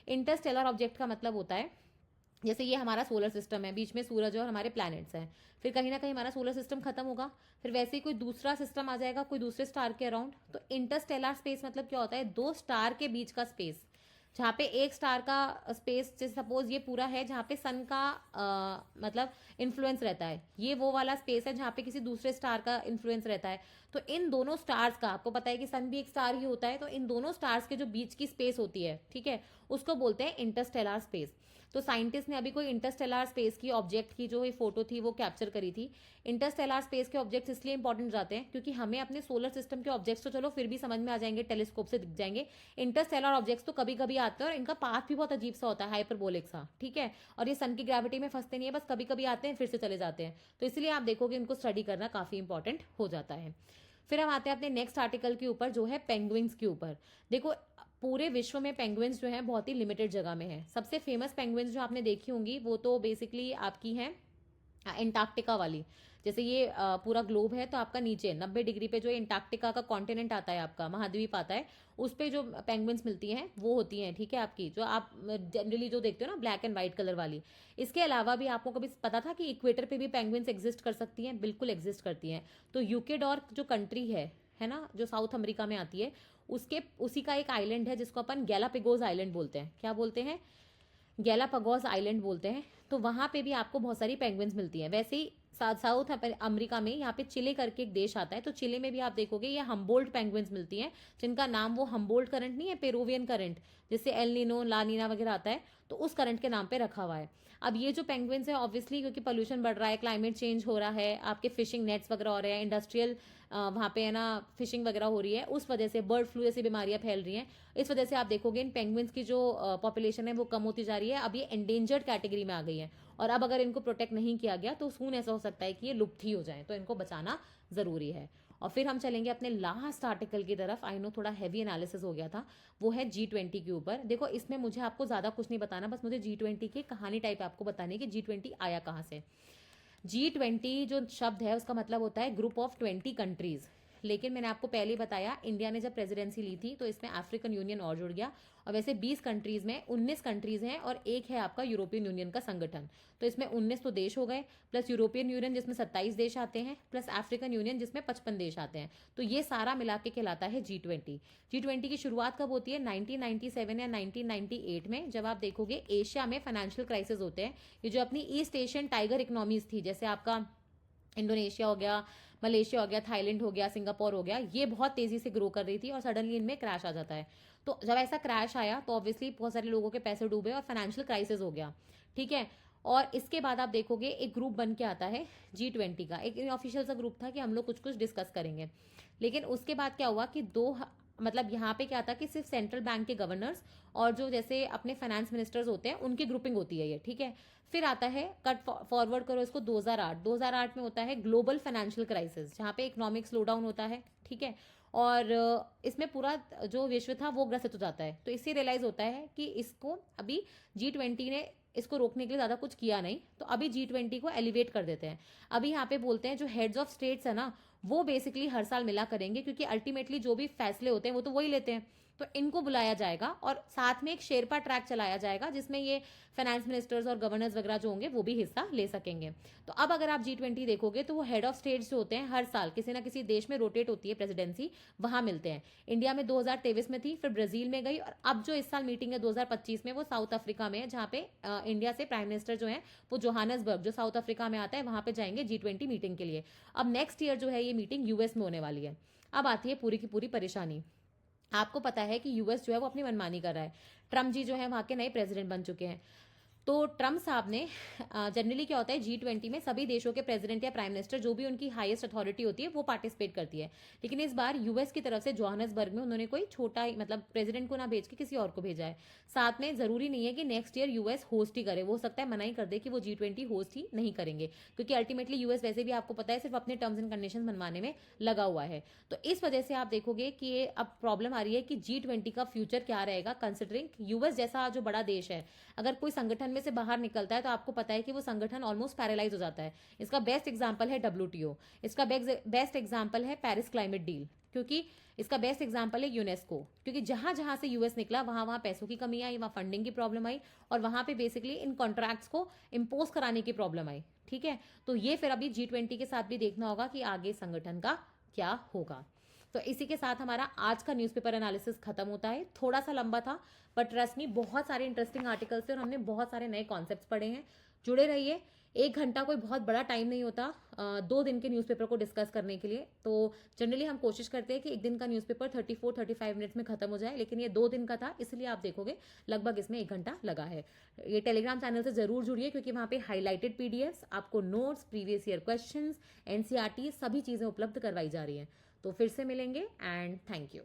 इंटरस्टेलर ऑब्जेक्ट का मतलब होता है, जैसे ये हमारा सोलर सिस्टम है, बीच में सूरज और हमारे प्लैनेट्स हैं, फिर कहीं ना कहीं हमारा सोलर सिस्टम खत्म होगा, फिर वैसे ही कोई दूसरा सिस्टम आ जाएगा कोई दूसरे स्टार के अराउंड। तो इंटरस्टेलर स्पेस मतलब क्या होता है, दो स्टार के बीच का स्पेस, जहाँ पे एक स्टार का स्पेस, जैसे सपोज ये पूरा है जहाँ पे सन का मतलब इन्फ्लुएंस रहता है, ये वो वाला स्पेस है जहाँ पे किसी दूसरे स्टार का इन्फ्लुएंस रहता है। तो इन दोनों स्टार्स का, आपको पता है कि सन भी एक स्टार ही होता है, तो इन दोनों स्टार्स के जो बीच की स्पेस होती है, ठीक है, उसको बोलते हैं इंटरस्टेलर स्पेस। तो साइंटिस्ट ने अभी कोई इंटरस्टेलर स्पेस की ऑब्जेक्ट की जो ये फोटो थी वो कैप्चर करी थी। इंटरस्टेलर स्पेस के ऑब्जेक्ट्स इसलिए इंपॉर्टेंट जाते हैं क्योंकि हमें अपने सोलर सिस्टम के ऑब्जेक्ट्स तो चलो फिर भी समझ में आ जाएंगे, टेलीस्कोप से दिख जाएंगे। इंटरस्टेलर ऑब्जेक्ट्स तो कभी कभी आते हैं और इनका पाथ भी बहुत अजीब सा होता है, हाइपरबोलिक सा। ठीक है, और ये सन की ग्रेविटी में फंसते नहीं है, बस कभी कभी आते हैं फिर से चले जाते हैं। तो इसलिए आप देखोगे इनको स्टडी करना काफी इंपॉर्टेंट हो जाता है। फिर हम आते हैं अपने नेक्स्ट आर्टिकल के ऊपर जो है पेंगुइन्स के ऊपर। देखो, पूरे विश्व में पेंगुइन्स जो है बहुत ही लिमिटेड जगह में है। सबसे फेमस पेंगुइन्स जो आपने देखी होंगी वो तो बेसिकली आपकी हैं एंटार्क्टिका वाली। जैसे ये पूरा ग्लोब है, तो आपका नीचे 90 डिग्री पे जो एंटार्क्टिका का कॉन्टिनेंट आता है, आपका महाद्वीप आता है, उस पे जो पेंगुइन्स मिलती हैं वो होती हैं। ठीक है, आपकी जो आप जनरली जो देखते हो ना ब्लैक एंड व्हाइट कलर वाली। इसके अलावा भी आपको कभी पता था कि इक्वेटर पे भी पेंगुइन्स एग्जिस्ट कर सकती हैं? बिल्कुल एग्जिस्ट करती हैं। तो यूकेडॉर जो कंट्री है ना, जो साउथ अमेरिका में आती है, उसके उसी का एक आइलैंड है जिसको अपन गैलापेगोस आइलैंड बोलते हैं। क्या बोलते हैं? गैलापागोस आइलैंड बोलते हैं। तो वहां पे भी आपको बहुत सारी पेंगुइन्स मिलती हैं। वैसे ही साउथ अमेरिका में यहाँ पे चिले करके एक देश आता है, तो चिले में भी आप देखोगे ये हम्बोल्ट पेंगुइन्स मिलती हैं, जिनका नाम वो हम्बोल्ट करंट नहीं है, पेरुवियन करंट, जिससे एल नीनो ला नीना वगैरह आता है, तो उस करंट के नाम पे रखा हुआ है। अब ये जो पेंगुइन्स है ऑब्वियसली क्योंकि पोल्यूशन बढ़ रहा है, क्लाइमेट चेंज हो रहा है, आपके फिशिंग नेट्स वगैरह हो रहे हैं, इंडस्ट्रियल वहाँ पे है ना फिशिंग वगैरह हो रही है, उस वजह से बर्ड फ्लू जैसी बीमारियां फैल रही हैं। इस वजह से आप देखोगे इन पेंगुइन्स की जो पॉपुलेशन है वो कम होती जा रही है। अब ये एंडेंजर्ड कैटेगरी में आ गई है, और अब अगर इनको प्रोटेक्ट नहीं किया गया तो सून ऐसा हो सकता है कि ये लुप्त ही हो जाए, तो इनको बचाना जरूरी है। और फिर हम चलेंगे अपने लास्ट आर्टिकल की तरफ। आई नो थोड़ा हैवी एनालिसिस हो गया था, वो है G20 के ऊपर। देखो, इसमें मुझे आपको ज़्यादा कुछ नहीं बताना, बस मुझे G20 की कहानी टाइप आपको बतानी है कि G20 आया कहाँ से। G20 जो शब्द है उसका मतलब होता है ग्रुप ऑफ 20 कंट्रीज। लेकिन मैंने आपको पहले ही बताया इंडिया ने जब प्रेसिडेंसी ली थी तो इसमें अफ्रीकन यूनियन और जुड़ गया, और वैसे 20 कंट्रीज में 19 कंट्रीज हैं और एक है आपका यूरोपियन यूनियन का संगठन। तो इसमें 19 तो देश हो गए, प्लस यूरोपियन यूनियन जिसमें 27 देश आते हैं, प्लस अफ्रीकन यूनियन जिसमें 55 देश आते हैं। तो ये सारा मिला के कहलाता है G20। G20 की शुरुआत कब होती है? 1997 या 1998 में, जब आप देखोगे एशिया में फाइनेंशियल क्राइसिस होते हैं। ये जो अपनी ईस्ट एशियन टाइगर इकोनॉमीज थी, जैसे आपका इंडोनेशिया हो गया, मलेशिया हो गया, थाईलैंड हो गया, सिंगापुर हो गया, ये बहुत तेजी से ग्रो कर रही थी और सडनली इनमें क्रैश आ जाता है। तो जब ऐसा क्रैश आया तो ऑब्वियसली बहुत सारे लोगों के पैसे डूबे और फाइनेंशियल क्राइसिस हो गया, ठीक है। और इसके बाद आप देखोगे एक ग्रुप बन के आता है G20 का, एक ऑफिशियल सा ग्रुप था कि हम लोग कुछ कुछ डिस्कस करेंगे। लेकिन उसके बाद क्या हुआ कि मतलब यहाँ पे क्या था कि सिर्फ सेंट्रल बैंक के गवर्नर्स और जो जैसे अपने फाइनेंस मिनिस्टर्स होते हैं उनकी ग्रुपिंग होती है ये, ठीक है। फिर आता है, कट फॉरवर्ड करो इसको, 2008 में होता है ग्लोबल फाइनेंशियल क्राइसिस, जहाँ पे इकोनॉमिक स्लो डाउन होता है, ठीक है। और इसमें पूरा जो विश्व था वो ग्रसित हो जाता है। तो इससे रियलाइज होता है कि इसको अभी G20 ने इसको रोकने के लिए ज़्यादा कुछ किया नहीं, तो अभी G20 को एलिवेट कर देते हैं। अभी यहाँ पे बोलते हैं जो हेड्स ऑफ स्टेट्स है ना, वो बेसिकली हर साल मिला करेंगे, क्योंकि अल्टीमेटली जो भी फैसले होते हैं वो तो वही लेते हैं। तो इनको बुलाया जाएगा और साथ में एक शेरपा ट्रैक चलाया जाएगा जिसमें ये फाइनेंस मिनिस्टर्स और गवर्नर्स वगैरह जो होंगे वो भी हिस्सा ले सकेंगे। तो अब अगर आप G20 देखोगे तो वो हेड ऑफ स्टेट्स जो होते हैं हर साल किसी ना किसी देश में रोटेट होती है प्रेसिडेंसी, वहां मिलते हैं। इंडिया में 2023 में थी, फिर ब्राजील में गई, और अब जो इस साल मीटिंग है 2025 में वो साउथ अफ्रीका में है, जहाँ पे इंडिया से प्राइम मिनिस्टर जो है वो जोहानसबर्ग जो साउथ अफ्रीका में आता है वहां पे जाएंगे G20 मीटिंग के लिए। अब नेक्स्ट ईयर जो है ये मीटिंग यूएस में होने वाली है। अब आती है पूरी की पूरी परेशानी। आपको पता है कि यूएस जो है वो अपनी मनमानी कर रहा है। ट्रम्प जी जो है वहां के नए प्रेसिडेंट बन चुके हैं। तो ट्रम्प साहब ने, जनरली क्या होता है G20 में सभी देशों के प्रेसिडेंट या प्राइम मिनिस्टर जो भी उनकी हाईएस्ट अथॉरिटी होती है वो पार्टिसिपेट करती है। लेकिन इस बार यूएस की तरफ से जोहानसबर्ग में उन्होंने कोई छोटा ही, मतलब प्रेसिडेंट को ना भेज के किसी और को भेजा है। साथ में जरूरी नहीं है कि नेक्स्ट ईयर यूएस होस्ट ही करे, वो हो सकता है मना ही कर दे कि वो G20 होस्ट ही नहीं करेंगे, क्योंकि अल्टीमेटली यूएस वैसे भी आपको पता है सिर्फ अपने टर्म्स एंड कंडीशन बनवाने में लगा हुआ है। तो इस वजह से आप देखोगे कि ये अब प्रॉब्लम आ रही है कि G20 का फ्यूचर क्या रहेगा, कंसिडरिंग यूएस जैसा जो बड़ा देश है अगर कोई संगठन में से बाहर निकलता है तो आपको पता है कि वो संगठन ऑलमोस्ट पैरालाइज हो जाता है। इसका बेस्ट एग्जांपल है WTO, इसका बेस्ट एग्जांपल है पेरिस क्लाइमेट डील, क्योंकि इसका बेस्ट एग्जांपल है यूनेस्को, क्योंकि जहां जहां से यूएस निकला वहां वहां पैसों की कमी आई, वहां फंडिंग की प्रॉब्लम आई, और वहां पे बेसिकली इन कॉन्ट्रैक्ट्स को इम्पोज कराने की प्रॉब्लम आई, ठीक है। तो ये फिर अभी G20 के साथ भी देखना होगा कि आगे संगठन का क्या होगा। तो इसी के साथ हमारा आज का न्यूज़पेपर एनालिसिस खत्म होता है। थोड़ा सा लंबा था, बट ट्रस्ट मी बहुत सारे इंटरेस्टिंग आर्टिकल्स थे और हमने बहुत सारे नए कॉन्सेप्ट्स पढ़े हैं। जुड़े रहिए। 1 घंटा कोई बहुत बड़ा टाइम नहीं होता 2 दिन के न्यूज़पेपर को डिस्कस करने के लिए। तो जनरली हम कोशिश करते हैं कि एक दिन का न्यूज़पेपर 34-35 मिनट्स में खत्म हो जाए, लेकिन ये 2 दिन का था, इसलिए आप देखोगे लगभग इसमें 1 घंटा लगा है। ये टेलीग्राम चैनल से जरूर जुड़िए, क्योंकि वहाँ पे हाईलाइटेड पीडीएफ्स, आपको notes, previous year questions, NCERT सभी चीज़ें उपलब्ध करवाई जा रही हैं। तो फिर से मिलेंगे एंड थैंक यू।